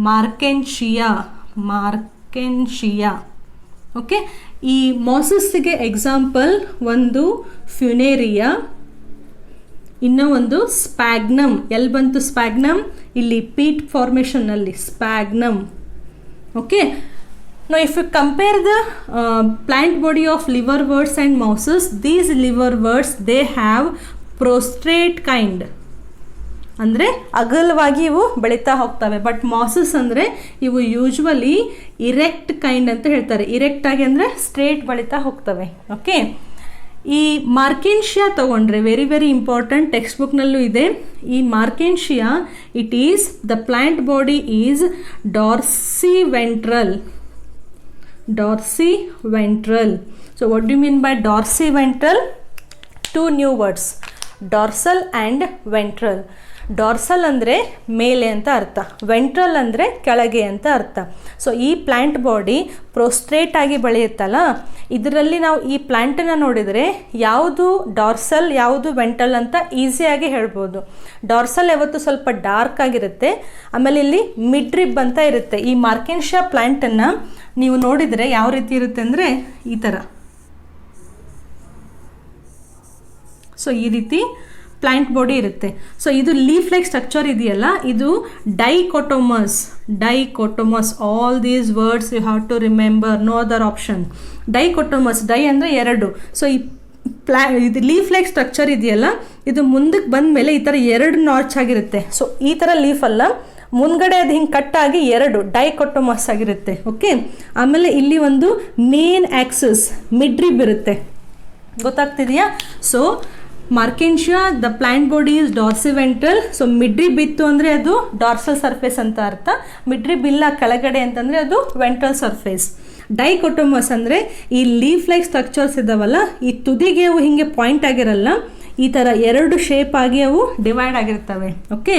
ಮಾರ್ಕೆನ್ಶಿಯಾ. ಓಕೆ, ಈ ಮಾಸಸ್ಸಿಗೆ ಎಕ್ಸಾಂಪಲ್ ಒಂದು ಫ್ಯುನೇರಿಯಾ, ಇನ್ನೂ ಒಂದು ಸ್ಪ್ಯಾಗ್ನಮ್. ಎಲ್ಲಿ ಬಂತು ಸ್ಪ್ಯಾಗ್ನಮ್? ಇಲ್ಲಿ ಪೀಟ್ ಫಾರ್ಮೇಷನ್ನಲ್ಲಿ sphagnum. Okay, now if you compare the plant body of liverworts and mosses, these liverworts they have prostrate kind, ಅಂದರೆ ಅಗಲವಾಗಿ ಇವು ಬೆಳೀತಾ ಹೋಗ್ತವೆ. ಬಟ್ ಮಾಸಸ್ ಅಂದರೆ ಇವು ಯೂಶ್ವಲಿ ಇರೆಕ್ಟ್ ಕೈಂಡ್ ಅಂತ ಹೇಳ್ತಾರೆ. ಇರೆಕ್ಟ್ ಆಗಿ ಅಂದರೆ ಸ್ಟ್ರೇಟ್ ಬೆಳೀತಾ ಹೋಗ್ತವೆ. ಓಕೆ, ಈ ಮಾರ್ಕೆನ್ಶಿಯಾ ತಗೊಂಡ್ರೆ ವೆರಿ ವೆರಿ ಇಂಪಾರ್ಟೆಂಟ್, ಟೆಕ್ಸ್ಟ್ ಬುಕ್ನಲ್ಲೂ ಇದೆ. ಈ Marchantia it is the plant body is dorsiventral. So what do you mean by dorsiventral? Two new words, dorsal and ventral. Dorsal ಅಂದರೆ ಮೇಲೆ ಅಂತ ಅರ್ಥ, ವೆಂಟ್ರಲ್ ಅಂದರೆ ಕೆಳಗೆ ಅಂತ ಅರ್ಥ. ಸೊ ಈ ಪ್ಲ್ಯಾಂಟ್ ಬಾಡಿ ಪ್ರೋಸ್ಟ್ರೇಟ್ ಆಗಿ ಬೆಳೆಯುತ್ತಲ್ಲ, ಇದರಲ್ಲಿ ನಾವು ಈ ಪ್ಲ್ಯಾಂಟನ್ನು ನೋಡಿದರೆ ಯಾವುದು ಡಾರ್ಸಲ್ ಯಾವುದು ವೆಂಟ್ರಲ್ ಅಂತ ಈಸಿಯಾಗಿ ಹೇಳ್ಬೋದು. ಡಾರ್ಸಲ್ ಯಾವತ್ತು ಸ್ವಲ್ಪ ಡಾರ್ಕ್ ಆಗಿರುತ್ತೆ, ಆಮೇಲೆ ಇಲ್ಲಿ ಮಿಡ್ ರಿಬ್ ಅಂತ ಇರುತ್ತೆ. ಈ ಮಾರ್ಕೆನ್ಶಿಯಾ ಪ್ಲ್ಯಾಂಟನ್ನು ನೀವು ನೋಡಿದರೆ ಯಾವ ರೀತಿ ಇರುತ್ತೆ ಅಂದರೆ ಈ ಥರ. ಸೊ ಈ ರೀತಿ ಪ್ಲ್ಯಾಂಟ್ ಬಾಡಿ ಇರುತ್ತೆ. ಸೊ ಇದು ಲೀಫ್ ಲೈಕ್ ಸ್ಟ್ರಕ್ಚರ್ ಇದೆಯಲ್ಲ, ಇದು dichotomous. All these words you have to remember, no other option. Dichotomous, di ಅಂದರೆ ಎರಡು. ಸೊ ಈ ಇದು ಲೀಫ್ ಲೈಕ್ ಸ್ಟ್ರಕ್ಚರ್ ಇದೆಯಲ್ಲ, ಇದು ಮುಂದಕ್ಕೆ ಬಂದ ಮೇಲೆ ಈ ಥರ ಎರಡು ನಾಚ್ ಆಗಿರುತ್ತೆ. ಸೊ ಈ ಥರ ಲೀಫ್ ಅಲ್ಲ, ಮುಂದ್ಗಡೆ ಅದು ಹಿಂಗೆ ಕಟ್ಟಾಗಿ ಎರಡು ಡೈಕೋಟೋಮಸ್ ಆಗಿರುತ್ತೆ. ಓಕೆ, ಆಮೇಲೆ ಇಲ್ಲಿ ಒಂದು ಮೇನ್ ಆಕ್ಸಿಸ್ ಮಿಡ್ ರಿಬ್ ಇರುತ್ತೆ. ಗೊತ್ತಾಗ್ತಿದೆಯಾ? So Marchantia the plant body is dorsiventral. So midrib ಇತ್ತು ಅಂದರೆ ಅದು ಡಾರ್ಸಲ್ ಸರ್ಫೇಸ್ ಅಂತ ಅರ್ಥ, ಮಿಡ್ರಿಬ್ ಇಲ್ಲ ಕೆಳಗಡೆ ಅಂತಂದರೆ ಅದು ವೆಂಟ್ರಲ್ ಸರ್ಫೇಸ್. ಡೈಕೋಟೋಮಸ್ ಅಂದರೆ ಈ ಲೀಫ್ ಲೈಕ್ ಸ್ಟ್ರಕ್ಚರ್ಸ್ ಇದ್ದಾವಲ್ಲ, ಈ ತುದಿಗೆ ಅವು ಹೀಗೆ ಪಾಯಿಂಟ್ ಆಗಿರಲ್ಲ, ಈ ಥರ ಎರಡು ಶೇಪ್ ಆಗಿ ಅವು ಡಿವೈಡ್ ಆಗಿರ್ತವೆ. ಓಕೆ,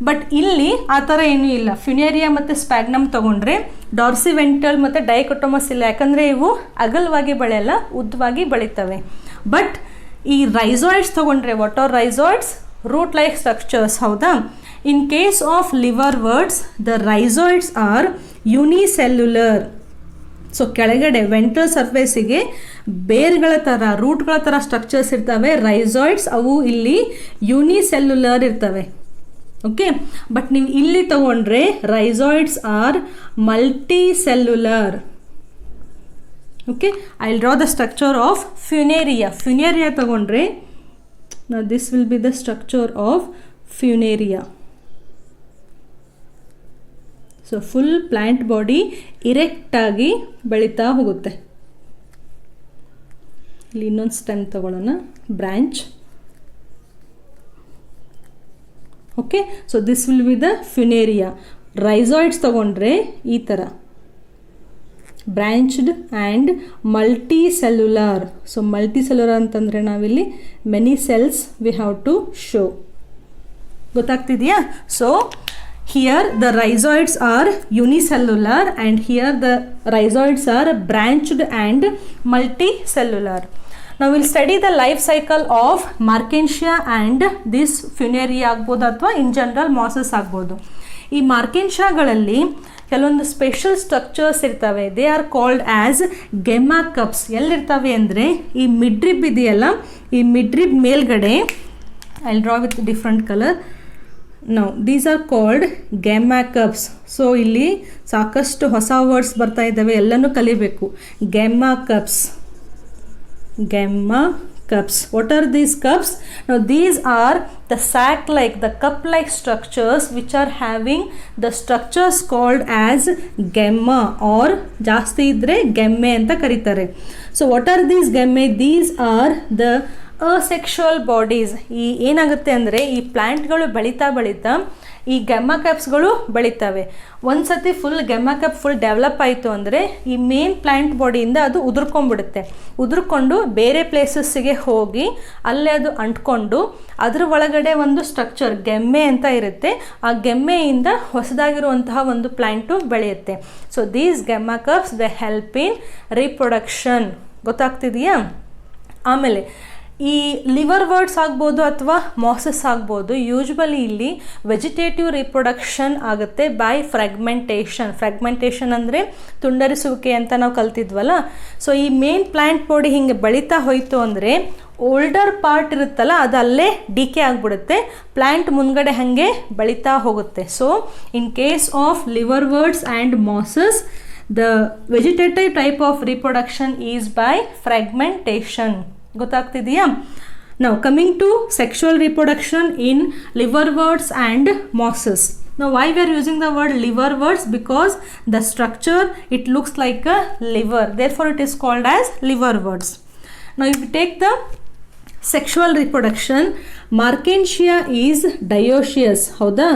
ಬಟ್ ಇಲ್ಲಿ ಆ ಥರ ಏನೂ ಇಲ್ಲ. ಫ್ಯುನೇರಿಯಾ ಮತ್ತು ಸ್ಪ್ಯಾಗ್ನಮ್ ತೊಗೊಂಡ್ರೆ ಡಾರ್ಸಿವೆಂಟ್ರಲ್ ಮತ್ತು ಡೈಕೋಟೋಮಸ್ ಇಲ್ಲ, ಯಾಕಂದರೆ ಇವು ಅಗಲವಾಗಿ ಬೆಳೆಯಲ್ಲ, ಉದ್ದವಾಗಿ ಬೆಳೀತವೆ. ಬಟ್ ಈ ರೈಸಾಯ್ಡ್ಸ್ ತೊಗೊಂಡ್ರೆ, what are rhizoids? Root like structures, ಹೌದಾ? In case of liverworts the rhizoids are unicellular. So ಕೆಳಗಡೆ ವೆಂಟ್ರಲ್ ಸರ್ಫೇಸಿಗೆ ಬೇರ್ಗಳ ಥರ, ರೂಟ್ಗಳ ಥರ ಸ್ಟ್ರಕ್ಚರ್ಸ್ ಇರ್ತವೆ ರೈಸಾಯ್ಡ್ಸ್, ಅವು ಇಲ್ಲಿ ಯೂನಿಸೆಲ್ಯುಲರ್ ಇರ್ತವೆ. ಓಕೆ, ಬಟ್ ನೀವು ಇಲ್ಲಿ ತಗೊಂಡ್ರೆ rhizoids are multicellular. Okay, I will draw the structure of Funaria. Funaria ತಗೊಂಡ್ರೆ this will be the structure of Funaria. So full plant body ಇರೆಕ್ಟಾಗಿ ಬೆಳೀತಾ ಹೋಗುತ್ತೆ. ಇಲ್ಲಿ ಇನ್ನೊಂದು ಸ್ಟೆಮ್ ತಗೊಳ್ಳೋಣ, branch. Okay, so this will be the Funaria. Rhizoids ತಗೊಂಡ್ರೆ ಈ ಥರ branched and multicellular. So multicellular ಅಂತಂದರೆ ನಾವಿಲ್ಲಿ many cells we have to show. ಗೊತ್ತಾಗ್ತಿದೆಯಾ? So here the rhizoids are unicellular and here the rhizoids are branched and multicellular. ನಾವು will study the life cycle of Marchantia and this Funaria ಆಗ್ಬೋದು, ಅಥವಾ in general mosses ಆಗ್ಬೋದು. ಈ ಮಾರ್ಕೆನ್ಶಿಯಾಗಳಲ್ಲಿ ಕೆಲವೊಂದು special structures ಇರ್ತವೆ. They are called as gemma cups. ಎಲ್ಲಿರ್ತವೆ ಅಂದರೆ ಈ ಮಿಡ್ರಿಬ್ ಇದೆಯಲ್ಲ, ಈ ಮಿಡ್ರಿಬ್ ಮೇಲ್ಗಡೆ, I will draw with different colour. Now these are called gemma cups. So ಇಲ್ಲಿ ಸಾಕಷ್ಟು ಹೊಸ ವರ್ಡ್ಸ್ ಬರ್ತಾ ಇದ್ದಾವೆ, ಎಲ್ಲನೂ ಕಲಿಬೇಕು. Gemma cups. What are these cups? Now these are the sac like, the cup like structures which are having the structures called as gemma, or ಜಾಸ್ತಿ ಇದ್ರೆ ಗೆಮ್ಮೆ ಅಂತ ಕರೀತಾರೆ. So what are these ಗೆಮ್ಮೆ? These are the asexual bodies. ಈ ಏನಾಗುತ್ತೆ ಅಂದರೆ ಈ ಪ್ಲ್ಯಾಂಟ್ಗಳು ಬೆಳೀತಾ ಈ ಗೆಮ್ಮಾ ಕ್ಯಾಪ್ಸ್ಗಳು ಬೆಳೀತವೆ. ಒಂದು ಸತಿ ಫುಲ್ ಗೆಮ್ಮಾ ಕ್ಯಾಪ್ ಫುಲ್ ಡೆವಲಪ್ ಆಯಿತು ಅಂದರೆ ಈ ಮೇನ್ ಪ್ಲ್ಯಾಂಟ್ ಬಾಡಿಯಿಂದ ಅದು ಉದುರ್ಕೊಂಡ್ಬಿಡುತ್ತೆ. ಉದುರ್ಕೊಂಡು ಬೇರೆ ಪ್ಲೇಸಸ್ಸಿಗೆ ಹೋಗಿ ಅಲ್ಲೇ ಅದು ಅಂಟ್ಕೊಂಡು ಅದ್ರ ಒಳಗಡೆ ಒಂದು ಸ್ಟ್ರಕ್ಚರ್ ಗೆಮ್ಮೆ ಅಂತ ಇರುತ್ತೆ. ಆ ಗೆಮ್ಮೆಯಿಂದ ಹೊಸದಾಗಿರುವಂತಹ ಒಂದು ಪ್ಲ್ಯಾಂಟು ಬೆಳೆಯುತ್ತೆ. So these gemma cups they help in reproduction. ಗೊತ್ತಾಗ್ತಿದೆಯಾ? ಆಮೇಲೆ ಈ ಲಿವರ್ ವರ್ಡ್ಸ್ ಆಗ್ಬೋದು ಅಥವಾ ಮಾಸಸ್ ಆಗ್ಬೋದು, ಯೂಶ್ವಲಿ ಇಲ್ಲಿ ವೆಜಿಟೇಟಿವ್ ರಿಪ್ರೊಡಕ್ಷನ್ ಆಗುತ್ತೆ ಬೈ ಫ್ರಾಗ್ಮೆಂಟೇಷನ್. ಫ್ರಾಗ್ಮೆಂಟೇಷನ್ ಅಂದರೆ ತುಂಡರಿಸುವಿಕೆ ಅಂತ ನಾವು ಕಲ್ತಿದ್ವಲ್ಲ. ಸೊ ಈ ಮೇನ್ ಪ್ಲ್ಯಾಂಟ್ ಬಾಡಿ ಹಿಂಗೆ ಬೆಳೀತಾ ಹೋಯಿತು ಅಂದರೆ ಓಲ್ಡರ್ ಪಾರ್ಟ್ ಇರುತ್ತಲ್ಲ ಅದು ಅಲ್ಲೇ ಡಿಕೆ ಆಗಿಬಿಡುತ್ತೆ, ಪ್ಲ್ಯಾಂಟ್ ಮುಂದ್ಗಡೆ ಹಾಗೆ ಬೆಳೀತಾ ಹೋಗುತ್ತೆ. So in case of liverworts and mosses, the vegetative type of reproduction is by fragmentation. ಗೊತ್ತಾಗ್ತಿದೆಯಾ? Now coming to sexual reproduction in liverworts and mosses. Now why we are using the word liverworts? Because the structure it looks like a liver, therefore it is called as liverworts. Now if we take the sexual reproduction, Marchantia is dioecious. ಹೌದಾ?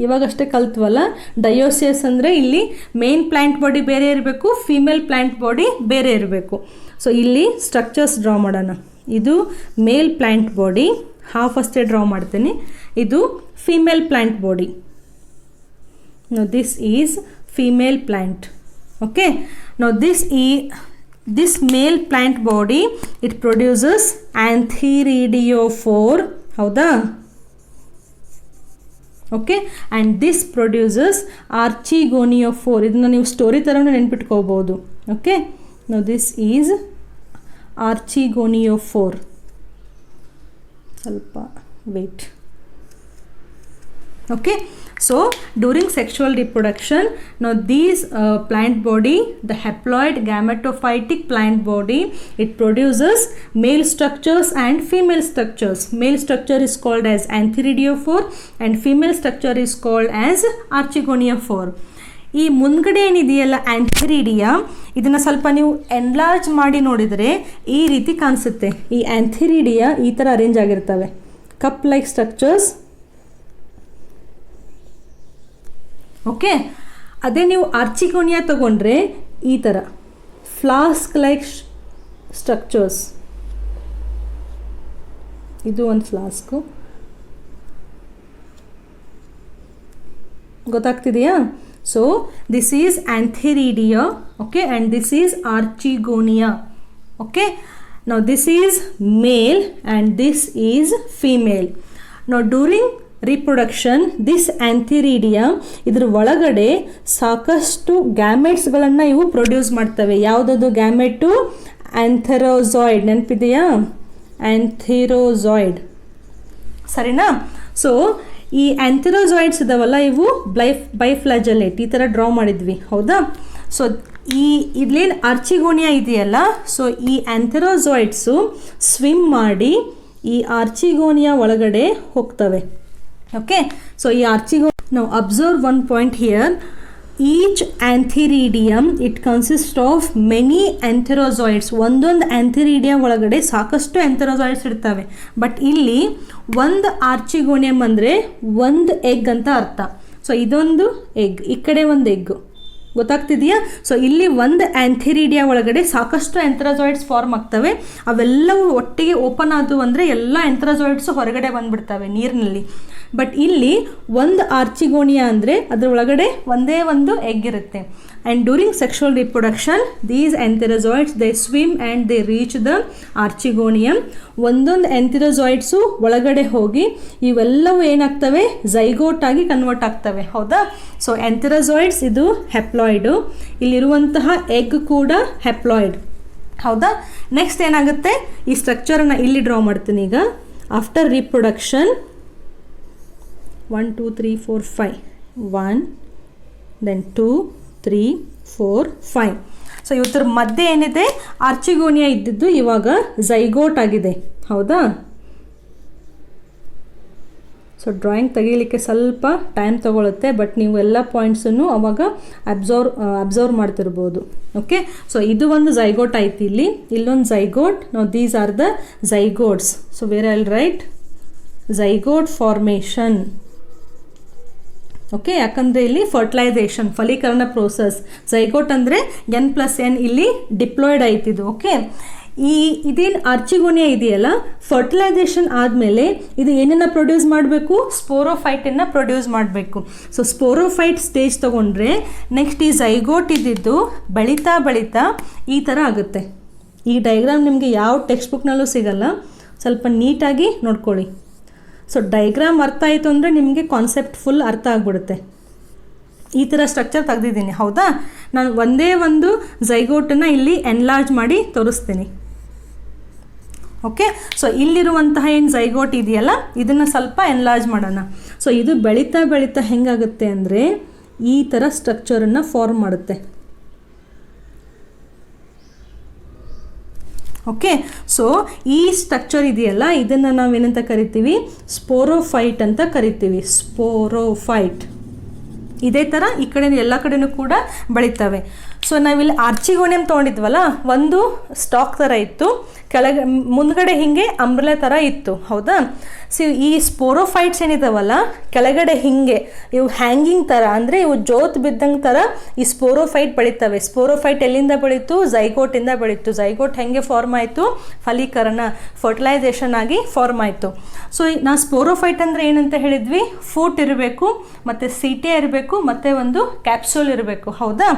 ಇವಾಗಷ್ಟೇ ಕಲ್ತ್ವಲ್ಲ. ಡಯೋಸಿಯಸ್ ಅಂದರೆ ಇಲ್ಲಿ main plant body ಬೇರೆ ಇರಬೇಕು, female plant body ಬೇರೆ ಇರಬೇಕು. So ಇಲ್ಲಿ structures draw ಮಾಡೋಣ. ಇದು ಮೇಲ್ ಪ್ಲ್ಯಾಂಟ್ ಬಾಡಿ, ಹಾಫ್ ಅಷ್ಟೇ ಡ್ರಾ ಮಾಡ್ತೀನಿ. ಇದು female plant body. This is female plant. Okay, no this male plant body it produces antheridiophore. ಹೌದಾ? Okay, and this produces archegoniophore. ಇದನ್ನು ನೀವು ಸ್ಟೋರಿ ಥರನೂ ನೆನ್ಪಿಟ್ಕೋಬೋದು. Okay, no this is archegoniophore. ಸ್ವಲ್ಪ wait. Okay, so during sexual reproduction, now these plant body, the haploid gametophytic plant body, it produces male structures and female structures. Male structure is called as antheridiophore and female structure is called as archigoniophore. ಈ ಮುಂದ್ಗಡೆ ಏನಿದೆಯಲ್ಲ ಆ್ಯಂಥಿರಿಡಿಯಾ, ಇದನ್ನು ಸ್ವಲ್ಪ ನೀವು enlarge ಮಾಡಿ ನೋಡಿದರೆ ಈ ರೀತಿ ಕಾಣಿಸುತ್ತೆ. ಈ ಆ್ಯಂಥಿರಿಡಿಯಾ ಈ ಥರ ಅರೇಂಜ್ ಆಗಿರ್ತವೆ, ಕಪ್ ಲೈಕ್ ಸ್ಟ್ರಕ್ಚರ್ಸ್. ಓಕೆ, ಅದೇ ನೀವು ಆರ್ಚಿಗೋನಿಯಾ ತಗೊಂಡ್ರೆ ಈ ಥರ ಫ್ಲಾಸ್ಕ್ ಲೈಕ್ ಸ್ಟ್ರಕ್ಚರ್ಸ್. ಇದು ಒಂದು ಫ್ಲಾಸ್ಕು. ಗೊತ್ತಾಗ್ತಿದೆಯಾ? So this is antheridia. Okay, and this is archegonia. Okay, now this is male and this is female. Now during reproduction this antheridia ಇದ್ರ ಒಳಗಡೆ ಸಾಕಷ್ಟು ಗ್ಯಾಮೆಟ್ಸ್ಗಳನ್ನು ಇವು ಪ್ರೊಡ್ಯೂಸ್ ಮಾಡ್ತವೆ. ಯಾವುದದು ಗ್ಯಾಮೆಟು? ಆಂಥೆರೋಜಾಯ್ಡ್. ನೆನಪಿದೆಯಾ? ಆಂಥೆರೋಜಾಯ್ಡ್, ಸರಿನಾ? ಸೊ ಈ ಆಂಥೆರೋಜಾಯ್ಡ್ಸ್ ಇದಾವಲ್ಲ, ಇವು ಬೈಫ್ಲಾಜೆಲೇಟ್. ಈ ಥರ ಡ್ರಾ ಮಾಡಿದ್ವಿ, ಹೌದಾ? ಸೊ ಇಲ್ಲೇನು ಆರ್ಚಿಗೋನಿಯಾ ಇದೆಯಲ್ಲ, ಸೊ ಈ ಆಂಥೆರೋಜಾಯ್ಡ್ಸು ಸ್ವಿಮ್ ಮಾಡಿ ಈ ಆರ್ಚಿಗೋನಿಯಾ ಒಳಗಡೆ ಹೋಗ್ತವೆ. Okay, so now observe one point here. Each antheridium it consists of many antherozoids. ಒಂದೊಂದು ಆಂಥೆರಿಡಿಯಾ ಒಳಗಡೆ ಸಾಕಷ್ಟು ಆಂಥೆರೋಜಾಯ್ಡ್ಸ್ ಇರ್ತವೆ. ಬಟ್ ಇಲ್ಲಿ ಒಂದು ಆರ್ಚಿಗೋನಿಯಂ ಅಂದರೆ ಒಂದು ಎಗ್ ಅಂತ ಅರ್ಥ. ಸೊ ಇದೊಂದು ಎಗ್, ಈ ಕಡೆ ಒಂದು ಎಗ್. ಗೊತ್ತಾಗ್ತಿದೆಯಾ? ಸೊ ಇಲ್ಲಿ ಒಂದು ಆಂಥೆರಿಡಿಯಾ ಒಳಗಡೆ ಸಾಕಷ್ಟು ಆಂಥೆರೋಜಾಯ್ಡ್ಸ್ ಫಾರ್ಮ್ ಆಗ್ತವೆ. ಅವೆಲ್ಲವೂ ಒಟ್ಟಿಗೆ ಓಪನ್ ಆದವು ಅಂದರೆ ಎಲ್ಲ ಆಂಥೆರೋಜಾಯ್ಡ್ಸು ಹೊರಗಡೆ ಬಂದುಬಿಡ್ತವೆ ನೀರಿನಲ್ಲಿ. ಬಟ್ ಇಲ್ಲಿ ಒಂದು ಆರ್ಚಿಗೋನಿಯಾ ಅಂದರೆ ಅದರ ಒಳಗಡೆ ಒಂದೇ ಒಂದು ಎಗ್ ಇರುತ್ತೆ. And during sexual reproduction these antherozoids they swim and they reach the archegonium. ಒಂದೊಂದು ಆಂಥೆರೋಜಾಯ್ಡ್ಸು ಒಳಗಡೆ ಹೋಗಿ ಇವೆಲ್ಲವೂ ಏನಾಗ್ತವೆ? ಝೈಗೋಟ್ ಆಗಿ ಕನ್ವರ್ಟ್ ಆಗ್ತವೆ. ಹೌದಾ? ಸೊ ಆಂಥೆರೋಜಾಯ್ಡ್ಸ್ ಇದು ಹೆಪ್ಲಾಯ್ಡು, ಇಲ್ಲಿರುವಂತಹ ಎಗ್ ಕೂಡ ಹೆಪ್ಲಾಯ್ಡ್. ಹೌದಾ? ನೆಕ್ಸ್ಟ್ ಏನಾಗುತ್ತೆ? ಈ ಸ್ಟ್ರಕ್ಚರನ್ನು ಇಲ್ಲಿ ಡ್ರಾ ಮಾಡ್ತೀನಿ ಈಗ. After reproduction 1 2 3 4 5 1 then 2 3 4 5. ಸೊ ಇವತ್ತರ ಮಧ್ಯೆ ಏನಿದೆ? ಆರ್ಚಿಗೋನಿಯಾ ಇದ್ದಿದ್ದು ಇವಾಗ ಝೈಗೋಟ್ ಆಗಿದೆ. ಹೌದಾ? ಸೊ ಡ್ರಾಯಿಂಗ್ ತೆಗೀಲಿಕ್ಕೆ ಸ್ವಲ್ಪ ಟೈಮ್ ತೊಗೊಳುತ್ತೆ, ಬಟ್ ನೀವು ಎಲ್ಲ ಪಾಯಿಂಟ್ಸನ್ನು ಅವಾಗ ಅಬ್ಸರ್ವ್ ಮಾಡ್ತಿರ್ಬೋದು. ಓಕೆ, ಸೊ ಇದು ಒಂದು ಝೈಗೋಟ್ ಆಯ್ತು. ಇಲ್ಲೊಂದು ಝೈಗೋಟ್. ನಾವು these are the zygotes. So where I will write zygote formation. Okay, ಯಾಕಂದರೆ ಇಲ್ಲಿ ಫರ್ಟಿಲೈಸೇಷನ್ ಫಲೀಕರಣ ಪ್ರೋಸೆಸ್. ಝೈಗೋಟ್ ಅಂದರೆ N+N ಇಲ್ಲಿ ಡಿಪ್ಲಾಯ್ಡ್ ಆಯ್ತಿದ್ದು. ಓಕೆ, ಇದೇನು ಆರ್ಚಿಗೋನಿಯಾ ಇದೆಯಲ್ಲ, ಫರ್ಟಿಲೈಸೇಷನ್ ಆದಮೇಲೆ ಇದು ಏನನ್ನು ಪ್ರೊಡ್ಯೂಸ್ ಮಾಡಬೇಕು, ಸ್ಪೋರೋಫೈಟನ್ನು ಪ್ರೊಡ್ಯೂಸ್ ಮಾಡಬೇಕು. ಸೊ ಸ್ಪೋರೋಫೈಟ್ ಸ್ಟೇಜ್ ತೊಗೊಂಡ್ರೆ ನೆಕ್ಸ್ಟ್ ಈ ಝೈಗೋಟ್ ಇದ್ದಿದ್ದು ಬೆಳೀತಾ ಬೆಳೀತಾ ಈ ಥರ ಆಗುತ್ತೆ. ಈ ಡೈಗ್ರಾಮ್ ನಿಮಗೆ ಯಾವ ಟೆಕ್ಸ್ಟ್ ಬುಕ್ನಲ್ಲೂ ಸಿಗಲ್ಲ, ಸ್ವಲ್ಪ ನೀಟಾಗಿ ನೋಡ್ಕೊಳ್ಳಿ. ಸೊ ಡೈಗ್ರಾಮ್ ಅರ್ಥ ಆಯಿತು ಅಂದರೆ ನಿಮಗೆ ಕಾನ್ಸೆಪ್ಟ್ ಫುಲ್ ಅರ್ಥ ಆಗಿಬಿಡುತ್ತೆ. ಈ ಥರ ಸ್ಟ್ರಕ್ಚರ್ ತೆಗೆದಿದ್ದೀನಿ, ಹೌದಾ? ನಾನು ಒಂದೇ ಒಂದು ಝೈಗೋಟನ್ನು ಇಲ್ಲಿ ಎನ್ಲಾರ್ಜ್ ಮಾಡಿ ತೋರಿಸ್ತೀನಿ. ಓಕೆ, ಸೊ ಇಲ್ಲಿರುವಂತಹ ಏನು ಝೈಗೋಟ್ ಇದೆಯಲ್ಲ ಇದನ್ನು ಸ್ವಲ್ಪ ಎನ್ಲಾರ್ಜ್ ಮಾಡೋಣ. ಸೊ ಇದು ಬೆಳೀತಾ ಬೆಳೀತಾ ಹೆಂಗಾಗುತ್ತೆ ಅಂದರೆ ಈ ಥರ ಸ್ಟ್ರಕ್ಚರನ್ನು ಫಾರ್ಮ್ ಮಾಡುತ್ತೆ. ಓಕೆ, ಸೊ ಈ ಸ್ಟ್ರಕ್ಚರ್ ಇದೆಯಲ್ಲ ಇದನ್ನು ನಾವೇನಂತ ಕರಿತೀವಿ, ಸ್ಪೋರೋಫೈಟ್ ಅಂತ ಕರಿತೀವಿ. ಸ್ಪೋರೋಫೈಟ್ ಇದೇ ಥರ ಈ ಕಡೆ ಎಲ್ಲ ಕಡೆನೂ ಕೂಡ ಬೆಳೀತವೆ. ಸೊ ನಾವಿಲ್ಲಿ ಆರ್ಚಿಗೋನಿಯಂ ತೊಗೊಂಡಿದ್ವಲ್ಲ, ಒಂದು ಸ್ಟಾಕ್ ಥರ ಇತ್ತು, ಕೆಳಗೆ ಮುಂದ್ಗಡೆ ಹೀಗೆ ಅಂಬ್ರೆಲಾ ಥರ ಇತ್ತು, ಹೌದಾ? ಸೊ ಈ ಸ್ಪೋರೋಫೈಟ್ಸ್ ಏನಿದಾವಲ್ಲ ಕೆಳಗಡೆ ಹೀಗೆ ಇವು ಹ್ಯಾಂಗಿಂಗ್ ಥರ, ಅಂದರೆ ಇವು ಜೋತ್ ಬಿದ್ದಂಗೆ ಥರ ಈ ಸ್ಪೋರೋಫೈಟ್ ಬೆಳೀತವೆ. ಸ್ಪೋರೋಫೈಟ್ ಎಲ್ಲಿಂದ ಬೆಳೀತು, ಝೈಗೋಟಿಂದ ಬೆಳೀತು. ಝೈಗೋಟ್ ಹೆಂಗೆ ಫಾರ್ಮ್ ಆಯಿತು, ಫಲೀಕರಣ ಫರ್ಟಿಲೈಸೇಷನ್ ಆಗಿ ಫಾರ್ಮ್ ಆಯಿತು. ಸೊ ನಾವು ಸ್ಪೋರೋಫೈಟ್ ಅಂದರೆ ಏನಂತ ಹೇಳಿದ್ವಿ, ಫೂಟ್ ಇರಬೇಕು, ಮತ್ತು ಸೀಟೆ ಇರಬೇಕು, ಮತ್ತು ಒಂದು ಕ್ಯಾಪ್ಸೂಲ್ ಇರಬೇಕು, ಹೌದಾ?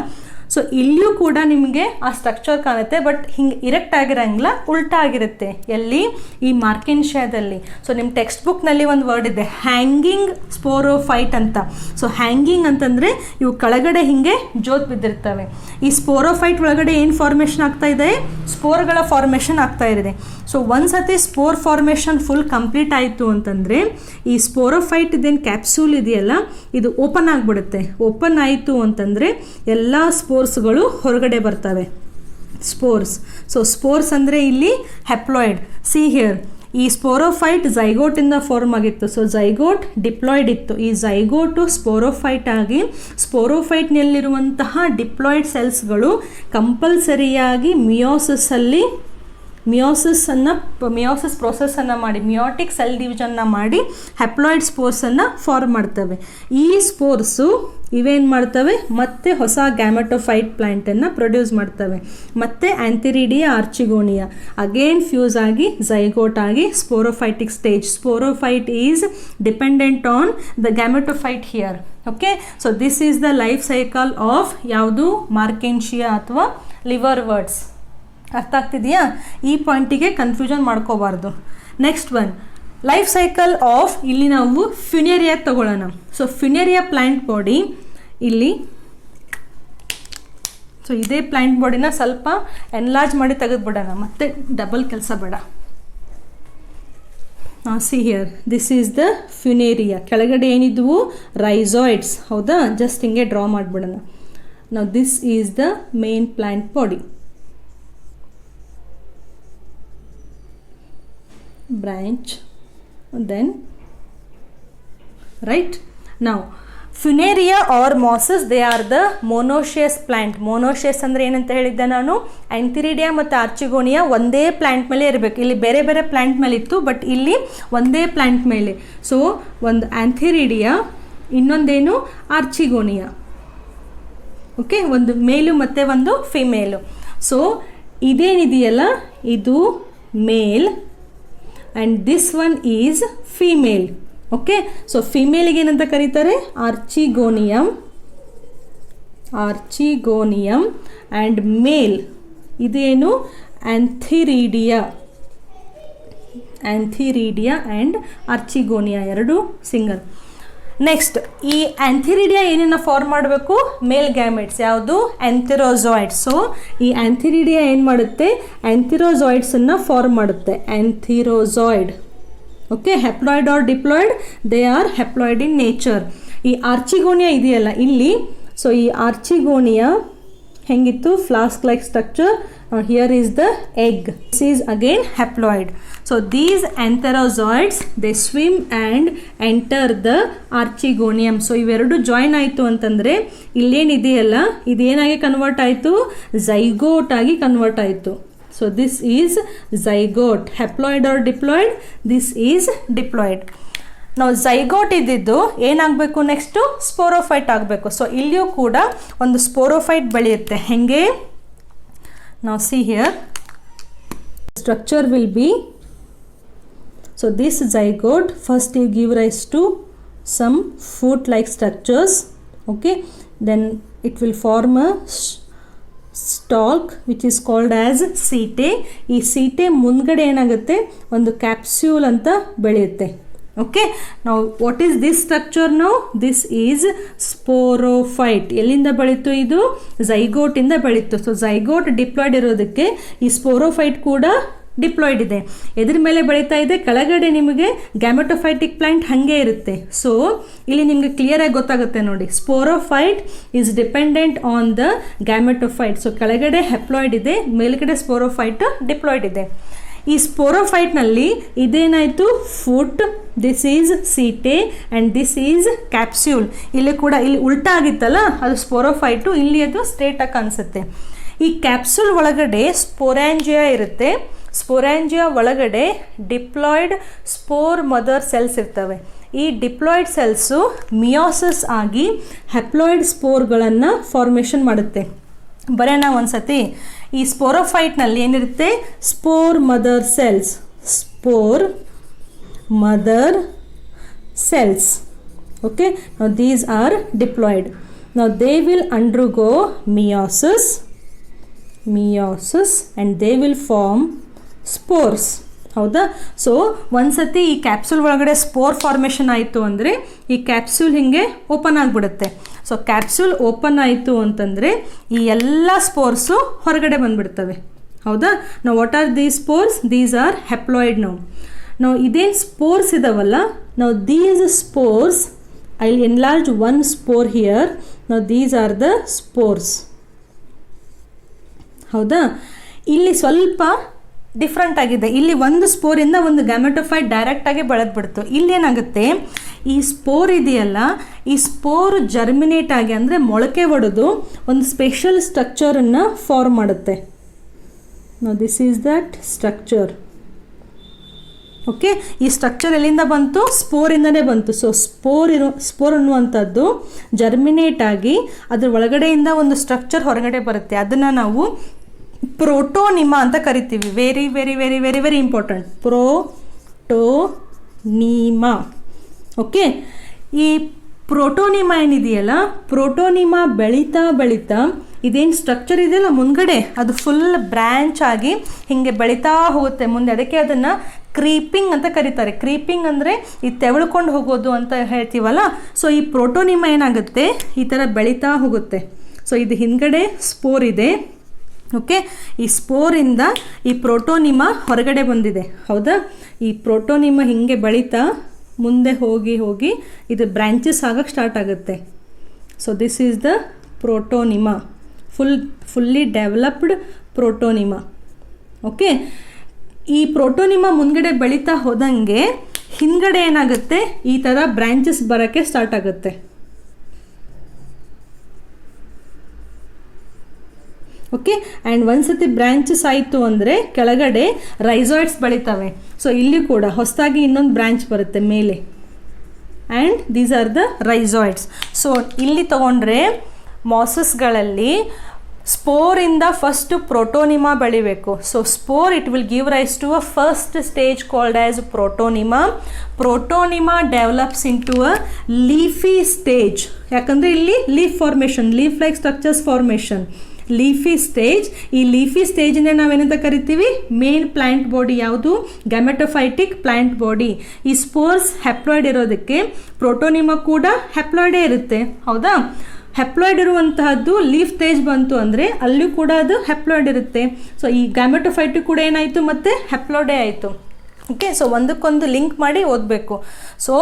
ಸೊ ಇಲ್ಲಿಯೂ ಕೂಡ ನಿಮಗೆ ಆ ಸ್ಟ್ರಕ್ಚರ್ ಕಾಣುತ್ತೆ, ಬಟ್ ಹಿಂಗೆ ಇರೆಕ್ಟ್ ಆಗಿರಂಗಿಲ್ಲ, ಉಲ್ಟಾ ಆಗಿರುತ್ತೆ. ಎಲ್ಲಿ, ಈ ಮಾರ್ಕೆನ್ಶಿಯಾದಲ್ಲಿ. ಸೊ ನಿಮ್ಮ ಟೆಕ್ಸ್ಟ್ ಬುಕ್ನಲ್ಲಿ ಒಂದು ವರ್ಡ್ ಇದೆ, ಹ್ಯಾಂಗಿಂಗ್ ಸ್ಪೋರೋಫೈಟ್ ಅಂತ. ಸೊ ಹ್ಯಾಂಗಿಂಗ್ ಅಂತಂದರೆ ಇವು ಕೆಳಗಡೆ ಹಿಂಗೆ ಜೋತ್ ಬಿದ್ದಿರ್ತವೆ. ಈ ಸ್ಪೋರೋಫೈಟ್ ಒಳಗಡೆ ಏನು ಫಾರ್ಮೇಷನ್ ಆಗ್ತಾ ಇದೆ, ಸ್ಪೋರ್ಗಳ ಫಾರ್ಮೇಷನ್ ಆಗ್ತಾ ಇದೆ. ಸೊ ಒಂದು ಸತಿ ಸ್ಪೋರ್ ಫಾರ್ಮೇಷನ್ ಫುಲ್ ಕಂಪ್ಲೀಟ್ ಆಯಿತು ಅಂತಂದರೆ ಈ ಸ್ಪೋರೋಫೈಟ್ ಇದೇನು ಕ್ಯಾಪ್ಸೂಲ್ ಇದೆಯಲ್ಲ ಇದು ಓಪನ್ ಆಗಿಬಿಡುತ್ತೆ. ಓಪನ್ ಆಯಿತು ಅಂತಂದರೆ ಎಲ್ಲ ಸ್ಪೋರ್ಸ್ಗಳು ಹೊರಗಡೆ ಬರ್ತವೆ, ಸ್ಪೋರ್ಸ್. ಸೊ ಸ್ಪೋರ್ಸ್ ಅಂದರೆ ಇಲ್ಲಿ ಹೆಪ್ಲಾಯ್ಡ್. ಸಿ ಹಿಯರ್, ಈ ಸ್ಪೋರೋಫೈಟ್ ಝೈಗೋಟಿಂದ ಫಾರ್ಮ್ ಆಗಿತ್ತು. ಸೊ ಝೈಗೋಟ್ ಡಿಪ್ಲಾಯ್ಡ್ ಇತ್ತು. ಈ ಝೈಗೋಟು ಸ್ಪೋರೋಫೈಟ್ ಆಗಿ ಸ್ಪೋರೋಫೈಟ್ನಲ್ಲಿರುವಂತಹ ಡಿಪ್ಲಾಯ್ಡ್ ಸೆಲ್ಸ್ಗಳು ಕಂಪಲ್ಸರಿಯಾಗಿ ಮಿಯೋಸಿಸ್ ಪ್ರೋಸೆಸ್ಸನ್ನು ಮಾಡಿ, ಮಿಯೋಟಿಕ್ ಸೆಲ್ ಡಿವಿಷನ್ನ ಮಾಡಿ ಹ್ಯಾಪ್ಲಾಯ್ಡ್ ಸ್ಪೋರ್ಸನ್ನು ಫಾರ್ಮ್ ಮಾಡ್ತವೆ. ಈ ಸ್ಪೋರ್ಸು ಇವೇನು ಮಾಡ್ತವೆ, ಮತ್ತೆ ಹೊಸ ಗ್ಯಾಮೆಟೋಫೈಟ್ ಪ್ಲಾಂಟನ್ನು ಪ್ರೊಡ್ಯೂಸ್ ಮಾಡ್ತವೆ. ಮತ್ತು ಆಂಥಿರಿಡಿಯಾ ಆರ್ಚಿಗೋನಿಯಾ ಅಗೇನ್ ಫ್ಯೂಸ್ ಆಗಿ ಝೈಗೋಟ್ ಆಗಿ sporophytic stage. Sporophyte is dependent on the gametophyte here. Okay, so this is the life cycle of ಯಾವುದು, ಮಾರ್ಕೆನ್ಶಿಯಾ ಅಥವಾ ಲಿವರ್ ವರ್ಡ್ಸ್. ಅರ್ಥ ಆಗ್ತಿದೆಯಾ? ಈ ಪಾಯಿಂಟಿಗೆ ಕನ್ಫ್ಯೂಷನ್ ಮಾಡ್ಕೋಬಾರ್ದು. Next one, life cycle of, ಇಲ್ಲಿ ನಾವು ಫ್ಯುನೇರಿಯಾ ತಗೊಳ್ಳೋಣ. ಸೊ ಫ್ಯುನೇರಿಯಾ ಪ್ಲಾಂಟ್ ಬಾಡಿ ಇಲ್ಲಿ, ಸೊ ಇದೇ ಪ್ಲಾಂಟ್ ಬಾಡಿನ ಸ್ವಲ್ಪ ಎನ್ಲಾರ್ಜ್ ಮಾಡಿ ತೆಗೆದುಬಿಡೋಣ, ಮತ್ತೆ ಡಬಲ್ ಕೆಲಸ ಬೇಡ. See here, this is the ಫ್ಯುನೇರಿಯಾ. ಕೆಳಗಡೆ ಏನಿದ್ವು, ರೈಸಾಯ್ಡ್ಸ್, ಹೌದಾ? ಜಸ್ಟ್ ಹಿಂಗೆ ಡ್ರಾ ಮಾಡಿಬಿಡೋಣ. ನಾವು this is the main plant body. Branch, then right now Funaria or mosses, they are the monoecious plant. Monoecious ಅಂದರೆ ಏನಂತ ಹೇಳಿದ್ದೆ ನಾನು, ಆಂಥಿರಿಡಿಯಾ ಮತ್ತು ಆರ್ಚಿಗೋನಿಯಾ ಒಂದೇ ಪ್ಲಾಂಟ್ ಮೇಲೆ ಇರಬೇಕು. ಇಲ್ಲಿ ಬೇರೆ ಬೇರೆ ಪ್ಲಾಂಟ್ ಮೇಲೆ ಇತ್ತು, ಬಟ್ ಇಲ್ಲಿ ಒಂದೇ ಪ್ಲಾಂಟ್ ಮೇಲೆ. ಸೊ ಒಂದು ಆಂಥಿರಿಡಿಯಾ, ಇನ್ನೊಂದೇನು ಆರ್ಚಿಗೋನಿಯಾ. ಓಕೆ, ಒಂದು ಮೇಲು ಮತ್ತು ಒಂದು ಫಿಮೇಲು. ಸೊ ಇದೇನಿದೆಯಲ್ಲ ಇದು male and this one is female. Okay, so ಫಿಮೇಲಿಗೆ ಏನಂತ ಕರೀತಾರೆ, ಆರ್ಚಿಗೋನಿಯಂ ಆ್ಯಂಡ್ ಮೇಲ್ ಇದೇನು, ಆಂಥಿರಿಡಿಯಾ ಆ್ಯಂಡ್ ಆರ್ಚಿಗೋನಿಯಾ, ಎರಡು ಸಿಂಗಲ್. ನೆಕ್ಸ್ಟ್, ಈ ಆಂಥಿರಿಡಿಯಾ ಏನನ್ನ ಫಾರ್ಮ್ ಮಾಡಬೇಕು, ಮೇಲ್ ಗ್ಯಾಮೆಟ್ಸ್. ಯಾವುದು, ಆಂಥಿರೋಜಾಯ್ಡ್ಸ್. ಸೊ ಈ ಆಂಥಿರಿಡಿಯಾ ಏನು ಮಾಡುತ್ತೆ, ಆಂಥಿರೋಜಾಯ್ಡ್ಸನ್ನು ಫಾರ್ಮ್ ಮಾಡುತ್ತೆ. Antherozoid. Okay, haploid or diploid, they are haploid in nature. ಈ ಆರ್ಚಿಗೋನಿಯಾ ಇದೆಯಲ್ಲ ಇಲ್ಲಿ, ಸೊ ಈ ಆರ್ಚಿಗೋನಿಯಾ ಹೆಂಗಿತ್ತು, flask like structure. Here is the egg. This is again haploid. So these antherozoids, they swim and enter the archegonium. So ಇವೆರಡು join ಆಯಿತು ಅಂತಂದರೆ ಇಲ್ಲೇನಿದೆಯಲ್ಲ ಇದೇನಾಗಿ convert ಆಯಿತು, zygote ಆಗಿ ಕನ್ವರ್ಟ್ ಆಯಿತು. So this is zygote. Haploid or diploid? This is diploid. ನಾವು zygote ಇದ್ದಿದ್ದು ಏನಾಗಬೇಕು, next sporophyte ಆಗಬೇಕು. ಸೊ ಇಲ್ಲಿಯೂ ಕೂಡ ಒಂದು ಸ್ಪೋರೋಫೈಟ್ ಬೆಳೆಯುತ್ತೆ. ಹೆಂಗೆ, ನಾವು see here structure will be, so this zygote first you give rise to some foot like structures, okay, then it will form a stalk which is called as setae. ಈ ಸೀಟೆ ಮುಂದ್ಗಡೆ ಏನಾಗುತ್ತೆ, ಒಂದು ಕ್ಯಾಪ್ಸ್ಯೂಲ್ ಅಂತ ಬೆಳೆಯುತ್ತೆ. Okay, ನಾವು what is this structure? ನಾವು this is sporophyte. ಎಲ್ಲಿಂದ ಬೆಳೀತು? ಇದು ಝೈಗೋಟಿಂದ ಬೆಳೀತು. ಸೊ ಝೈಗೋಟ್ ಡಿಪ್ಲಾಯ್ಡ್ ಇರೋದಕ್ಕೆ ಈ ಸ್ಪೋರೋಫೈಟ್ ಕೂಡ ಡಿಪ್ಲಾಯ್ಡ್ ಇದೆ. ಎದ್ರ ಮೇಲೆ ಬೆಳೀತಾ ಇದೆ? ಕೆಳಗಡೆ ನಿಮಗೆ ಗ್ಯಾಮೆಟೋಫೈಟಿಕ್ ಪ್ಲಾಂಟ್ ಹಾಗೆ ಇರುತ್ತೆ. ಸೊ ಇಲ್ಲಿ ನಿಮಗೆ ಕ್ಲಿಯರಾಗಿ ಗೊತ್ತಾಗುತ್ತೆ ನೋಡಿ, sporophyte is dependent on the gametophyte. So ಕೆಳಗಡೆ ಹೆಪ್ಲಾಯ್ಡ್ ಇದೆ, ಮೇಲ್ಗಡೆ ಸ್ಪೋರೋಫೈಟ್ ಡಿಪ್ಲಾಯ್ಡ್ ಇದೆ. ಈ ಸ್ಪೋರೋಫೈಟ್ನಲ್ಲಿ ಇದೇನಾಯಿತು? Foot, this is seta and this is capsule. ಇಲ್ಲಿ ಕೂಡ ಇಲ್ಲಿ ಉಲ್ಟಾ ಆಗಿತ್ತಲ್ಲ, ಅದು ಸ್ಪೋರೋಫೈಟು, ಇಲ್ಲಿ ಅದು ಸ್ಟ್ರೇಟಾಗಿ ಕಾಣಿಸುತ್ತೆ. ಈ ಕ್ಯಾಪ್ಸೂಲ್ ಒಳಗಡೆ ಸ್ಪೋರಾಂಜಿಯಾ ಇರುತ್ತೆ. ಸ್ಪೋರಾಂಜಿಯಾ ಒಳಗಡೆ ಡಿಪ್ಲಾಯ್ಡ್ ಸ್ಪೋರ್ ಮದರ್ ಸೆಲ್ಸ್ ಇರ್ತವೆ. ಈ ಡಿಪ್ಲಾಯ್ಡ್ ಸೆಲ್ಸು ಮಿಯೋಸಿಸ್ ಆಗಿ ಹೆಪ್ಲಾಯ್ಡ್ ಸ್ಪೋರ್ಗಳನ್ನು ಫಾರ್ಮೇಷನ್ ಮಾಡುತ್ತೆ. ಬರೋಣ ಒಂದ್ಸತಿ. ಈ ಸ್ಪೋರೋಫೈಟ್ನಲ್ಲಿ ಏನಿರುತ್ತೆ? Spore mother cells, spore mother cells. Okay, now these are diploid. Now they will undergo meiosis and they will form spores. ಹೌದಾ? ಸೊ ಒಂದ್ಸತಿ ಈ ಕ್ಯಾಪ್ಸೂಲ್ ಒಳಗಡೆ ಸ್ಪೋರ್ ಫಾರ್ಮೇಷನ್ ಆಯಿತು ಅಂದರೆ ಈ ಕ್ಯಾಪ್ಸೂಲ್ ಹಿಂಗೆ ಓಪನ್ ಆಗಿಬಿಡುತ್ತೆ. ಸೊ ಕ್ಯಾಪ್ಸೂಲ್ ಓಪನ್ ಆಯಿತು ಅಂತಂದರೆ ಈ ಎಲ್ಲ ಸ್ಪೋರ್ಸು ಹೊರಗಡೆ ಬಂದುಬಿಡ್ತವೆ. ಹೌದಾ? ನಾವು what are these spores? These are haploid. ನಾವು ಇದೇನು ಸ್ಪೋರ್ಸ್ ಇದಾವಲ್ಲ, ನಾವು these spores, I will enlarge one spore here. ನಾವು ದೀಸ್ ಆರ್ ದ ಸ್ಪೋರ್ಸ್. ಹೌದಾ? ಇಲ್ಲಿ ಸ್ವಲ್ಪ ಡಿಫ್ರೆಂಟ್ ಆಗಿದೆ. ಇಲ್ಲಿ ಒಂದು ಸ್ಪೋರಿಂದ ಒಂದು ಗ್ಯಾಮೆಟೋಫೈಟ್ ಡೈರೆಕ್ಟಾಗಿ ಬೆಳೆದ್ಬಿಡ್ತು. ಇಲ್ಲೇನಾಗುತ್ತೆ, ಈ ಸ್ಪೋರ್ ಇದೆಯಲ್ಲ, ಈ ಸ್ಪೋರ್ ಜರ್ಮಿನೇಟ್ ಆಗಿ ಅಂದರೆ ಮೊಳಕೆ ಒಡೆದು ಒಂದು ಸ್ಪೆಷಲ್ ಸ್ಟ್ರಕ್ಚರನ್ನು ಫಾರ್ಮ್ ಮಾಡುತ್ತೆ. No this is that structure. Okay, ಈ ಸ್ಟ್ರಕ್ಚರ್ ಎಲ್ಲಿಂದ ಬಂತು? ಸ್ಪೋರಿಂದನೇ ಬಂತು. ಸೊ ಸ್ಪೋರ್ ಅನ್ನುವಂಥದ್ದು ಜರ್ಮಿನೇಟ್ ಆಗಿ ಅದ್ರ ಒಳಗಡೆಯಿಂದ ಒಂದು ಸ್ಟ್ರಕ್ಚರ್ ಹೊರಗಡೆ ಬರುತ್ತೆ. ಅದನ್ನು ನಾವು ಪ್ರೋಟೋನಿಮಾ ಅಂತ ಕರಿತೀವಿ. Very very very very very important, protonema. Okay, ಈ ಪ್ರೋಟೋನಿಮಾ ಏನಿದೆಯಲ್ಲ, ಪ್ರೋಟೋನಿಮಾ ಬೆಳೀತಾ ಬೆಳೀತಾ ಇದೇನು ಸ್ಟ್ರಕ್ಚರ್ ಇದೆಯಲ್ಲ ಮುಂದ್ಗಡೆ, ಅದು ಫುಲ್ ಬ್ರ್ಯಾಂಚ್ ಆಗಿ ಹೀಗೆ ಬೆಳೀತಾ ಹೋಗುತ್ತೆ ಮುಂದೆ. ಅದಕ್ಕೆ ಅದನ್ನು ಕ್ರೀಪಿಂಗ್ ಅಂತ ಕರೀತಾರೆ. ಕ್ರೀಪಿಂಗ್ ಅಂದರೆ ಈ ತೆವಳ್ಕೊಂಡು ಹೋಗೋದು ಅಂತ ಹೇಳ್ತೀವಲ್ಲ. ಸೊ ಈ ಪ್ರೋಟೋನಿಮಾ ಏನಾಗುತ್ತೆ, ಈ ಥರ ಬೆಳೀತಾ ಹೋಗುತ್ತೆ. ಸೊ ಇದು ಹಿಂದ್ಗಡೆ ಸ್ಪೋರ್ ಇದೆ. ಓಕೆ, ಈ ಸ್ಪೋರಿಂದ ಈ ಪ್ರೋಟೋನಿಮಾ ಹೊರಗಡೆ ಬಂದಿದೆ. ಹೌದಾ? ಈ ಪ್ರೋಟೋನಿಮಾ ಹಿಂಗೆ ಬೆಳೀತಾ ಮುಂದೆ ಹೋಗಿ ಹೋಗಿ ಇದು ಬ್ರ್ಯಾಂಚಸ್ ಆಗಕ್ಕೆ ಸ್ಟಾರ್ಟ್ ಆಗುತ್ತೆ. So this is the protonema, fully developed protonema. Okay, ಈ ಪ್ರೋಟೋನಿಮಾ ಮುಂದ್ಗಡೆ ಬೆಳೀತಾ ಹೋದಂಗೆ ಹಿಂದ್ಗಡೆ ಏನಾಗುತ್ತೆ, ಈ ಥರ ಬ್ರ್ಯಾಂಚಸ್ ಬರೋಕ್ಕೆ ಸ್ಟಾರ್ಟ್ ಆಗುತ್ತೆ. ಓಕೆ, ಆ್ಯಂಡ್ ಒಂದ್ಸತಿ ಬ್ರ್ಯಾಂಚಸ್ ಆಯಿತು ಅಂದರೆ ಕೆಳಗಡೆ ರೈಸಾಯ್ಡ್ಸ್ ಬೆಳೀತವೆ. ಸೊ ಇಲ್ಲಿ ಕೂಡ ಹೊಸದಾಗಿ ಇನ್ನೊಂದು ಬ್ರ್ಯಾಂಚ್ ಬರುತ್ತೆ ಮೇಲೆ, and these are the rhizoids. So ಇಲ್ಲಿ ತೊಗೊಂಡ್ರೆ ಮಾಸಸ್ಗಳಲ್ಲಿ ಸ್ಪೋರಿಂದ ಫಸ್ಟು ಪ್ರೋಟೋನಿಮಾ ಬೆಳಿಬೇಕು. So spore it will give rise to a first stage called as protonema. Protonema develops into a leafy stage. ಯಾಕಂದರೆ ಇಲ್ಲಿ leaf formation, leaf like structures formation, leafy stage. ಈ ಲೀಫಿ ಸ್ಟೇಜನ್ನೇ ನಾವೇನಂತ ಕರಿತೀವಿ? Main plant body. ಯಾವುದು? Gametophytic plant body. ಈ spores haploid ಇರೋದಕ್ಕೆ ಪ್ರೋಟೋನಿಮಾ ಕೂಡ ಹೆಪ್ಲಾಯ್ಡೇ ಇರುತ್ತೆ. ಹೌದಾ? ಹೆಪ್ಲಾಯ್ಡ್ ಇರುವಂತಹದ್ದು ಲೀಫ್ ಸ್ಟೇಜ್ ಬಂತು ಅಂದರೆ ಅಲ್ಲೂ ಕೂಡ ಅದು ಹೆಪ್ಲಾಯ್ಡ್ ಇರುತ್ತೆ. ಸೊ ಈ ಗ್ಯಾಮೆಟೋಫೈಟಿಕ್ ಕೂಡ ಏನಾಯಿತು, ಮತ್ತು ಹೆಪ್ಲಾಯ್ಡೇ ಆಯಿತು. ಓಕೆ, ಸೊ ಒಂದಕ್ಕೊಂದು ಲಿಂಕ್ ಮಾಡಿ ಓದಬೇಕು. ಸೊ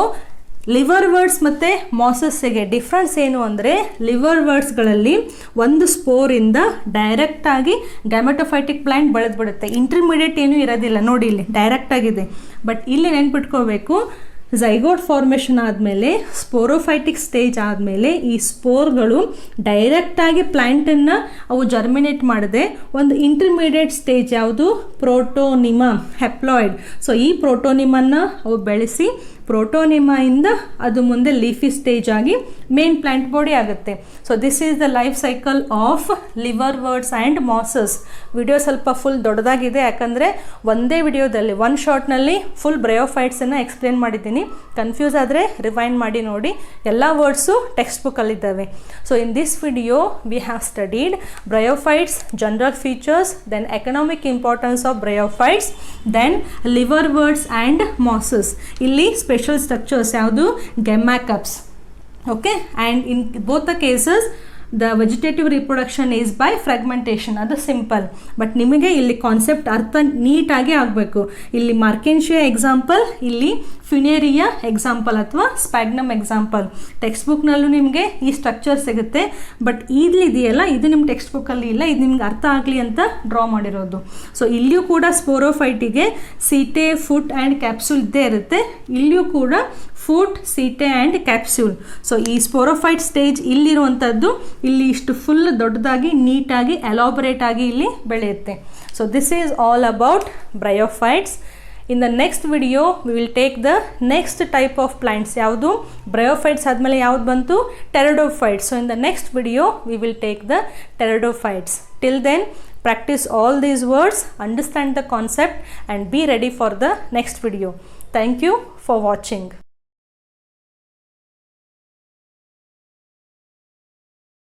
ಲಿವರ್ ವರ್ಡ್ಸ್ ಮತ್ತು ಮಾಸಸ್ಸಿಗೆ ಡಿಫ್ರೆನ್ಸ್ ಏನು ಅಂದರೆ, ಲಿವರ್ ವರ್ಡ್ಸ್ಗಳಲ್ಲಿ ಒಂದು ಸ್ಪೋರಿಂದ ಡೈರೆಕ್ಟಾಗಿ ಗ್ಯಾಮೆಟೋಫೈಟಿಕ್ ಪ್ಲ್ಯಾಂಟ್ ಬೆಳೆದ್ಬಿಡುತ್ತೆ. ಇಂಟರ್ಮೀಡಿಯೇಟ್ ಏನೂ ಇರೋದಿಲ್ಲ ನೋಡಿ, ಇಲ್ಲಿ ಡೈರೆಕ್ಟಾಗಿದೆ. ಬಟ್ ಇಲ್ಲಿ ನೆನ್ಪಿಟ್ಕೋಬೇಕು, ಝೈಗೋಟ್ ಫಾರ್ಮೇಷನ್ ಆದಮೇಲೆ, ಸ್ಪೋರೋಫೈಟಿಕ್ ಸ್ಟೇಜ್ ಆದಮೇಲೆ ಈ ಸ್ಪೋರ್ಗಳು ಡೈರೆಕ್ಟಾಗಿ ಪ್ಲ್ಯಾಂಟನ್ನು ಅವು ಜರ್ಮಿನೇಟ್ ಮಾಡದೆ ಒಂದು ಇಂಟರ್ಮೀಡಿಯೇಟ್ ಸ್ಟೇಜ್, ಯಾವುದು? ಪ್ರೋಟೋನಿಮಾ, ಹೆಪ್ಲಾಯ್ಡ್. ಸೊ ಈ ಪ್ರೋಟೋನಿಮನ್ನ ಅವು ಬೆಳೆಸಿ ಪ್ರೋಟೋನಿಮಾಯಿಂದ ಅದು ಮುಂದೆ ಲೀಫಿ ಸ್ಟೇಜ್ ಆಗಿ ಮೇನ್ ಪ್ಲಾಂಟ್ ಬಾಡಿ ಆಗುತ್ತೆ. So this is the life cycle of liverworts and mosses. Video ಸ್ವಲ್ಪ ಫುಲ್ ದೊಡ್ಡದಾಗಿದೆ, ಯಾಕಂದರೆ ಒಂದೇ ವಿಡಿಯೋದಲ್ಲಿ ಒನ್ ಶಾರ್ಟ್ನಲ್ಲಿ ಫುಲ್ ಬ್ರಯೋಫೈಟ್ಸನ್ನು ಎಕ್ಸ್ಪ್ಲೇನ್ ಮಾಡಿದ್ದೀನಿ. ಕನ್ಫ್ಯೂಸ್ ಆದರೆ ರಿವೈಂಡ್ ಮಾಡಿ ನೋಡಿ, ಎಲ್ಲ ವರ್ಡ್ಸು ಟೆಕ್ಸ್ಟ್ ಬುಕ್ಕಲ್ಲಿದ್ದಾವೆ. So in this video we have studied bryophytes, general features, then economic importance of bryophytes, then liverworts and mosses. ಇಲ್ಲಿ ಸ್ಪೆಷಲ್ ಸ್ಟ್ರಕ್ಚರ್ಸ್ ಯಾವುದು? Gemma cups. Okay, and in both the cases the vegetative reproduction is by fragmentation. ಅದು simple, but ನಿಮಗೆ ಇಲ್ಲಿ concept ಅರ್ಥ ನೀಟಾಗಿ ಆಗಬೇಕು. ಇಲ್ಲಿ Marchantia example, ಇಲ್ಲಿ ಫ್ಯುನೇರಿಯಾ ಎಕ್ಸಾಂಪಲ್ ಅಥವಾ ಸ್ಪ್ಯಾಗ್ನಮ್ ಎಕ್ಸಾಂಪಲ್. ಟೆಕ್ಸ್ಟ್ ಬುಕ್ನಲ್ಲೂ ನಿಮಗೆ ಈ ಸ್ಟ್ರಕ್ಚರ್ ಸಿಗುತ್ತೆ, ಬಟ್ ಇದೆಯಲ್ಲ ಇದು ನಿಮ್ಮ ಟೆಕ್ಸ್ಟ್ ಬುಕ್ಕಲ್ಲಿ ಇಲ್ಲ, ಇದು ನಿಮ್ಗೆ ಅರ್ಥ ಆಗಲಿ ಅಂತ ಡ್ರಾ ಮಾಡಿರೋದು. ಸೊ ಇಲ್ಲಿಯೂ ಕೂಡ ಸ್ಪೋರೋಫೈಟಿಗೆ ಸೀಟೆ, ಫುಟ್ ಆ್ಯಂಡ್ ಕ್ಯಾಪ್ಸೂಲ್ ಇದ್ದೇ ಇರುತ್ತೆ. ಇಲ್ಲಿಯೂ ಕೂಡ foot, seta and capsule. So ಈ ಸ್ಪೋರೋಫೈಟ್ ಸ್ಟೇಜ್ ಇಲ್ಲಿರುವಂಥದ್ದು ಇಲ್ಲಿ ಇಷ್ಟು ಫುಲ್ ದೊಡ್ಡದಾಗಿ ನೀಟಾಗಿ ಎಲಾಬರೇಟ್ ಆಗಿ ಇಲ್ಲಿ ಬೆಳೆಯುತ್ತೆ. So this is all about bryophytes. In the next video we will take the next type of plants. ಯಾವುದು? ಬ್ರಯೋಫೈಟ್ಸ್ ಆದಮೇಲೆ ಯಾವ್ದು ಬಂತು? Pteridophytes. So in the next video we will take the pteridophytes. Till then practice all these words, understand the concept and be ready for the next video. Thank you for watching.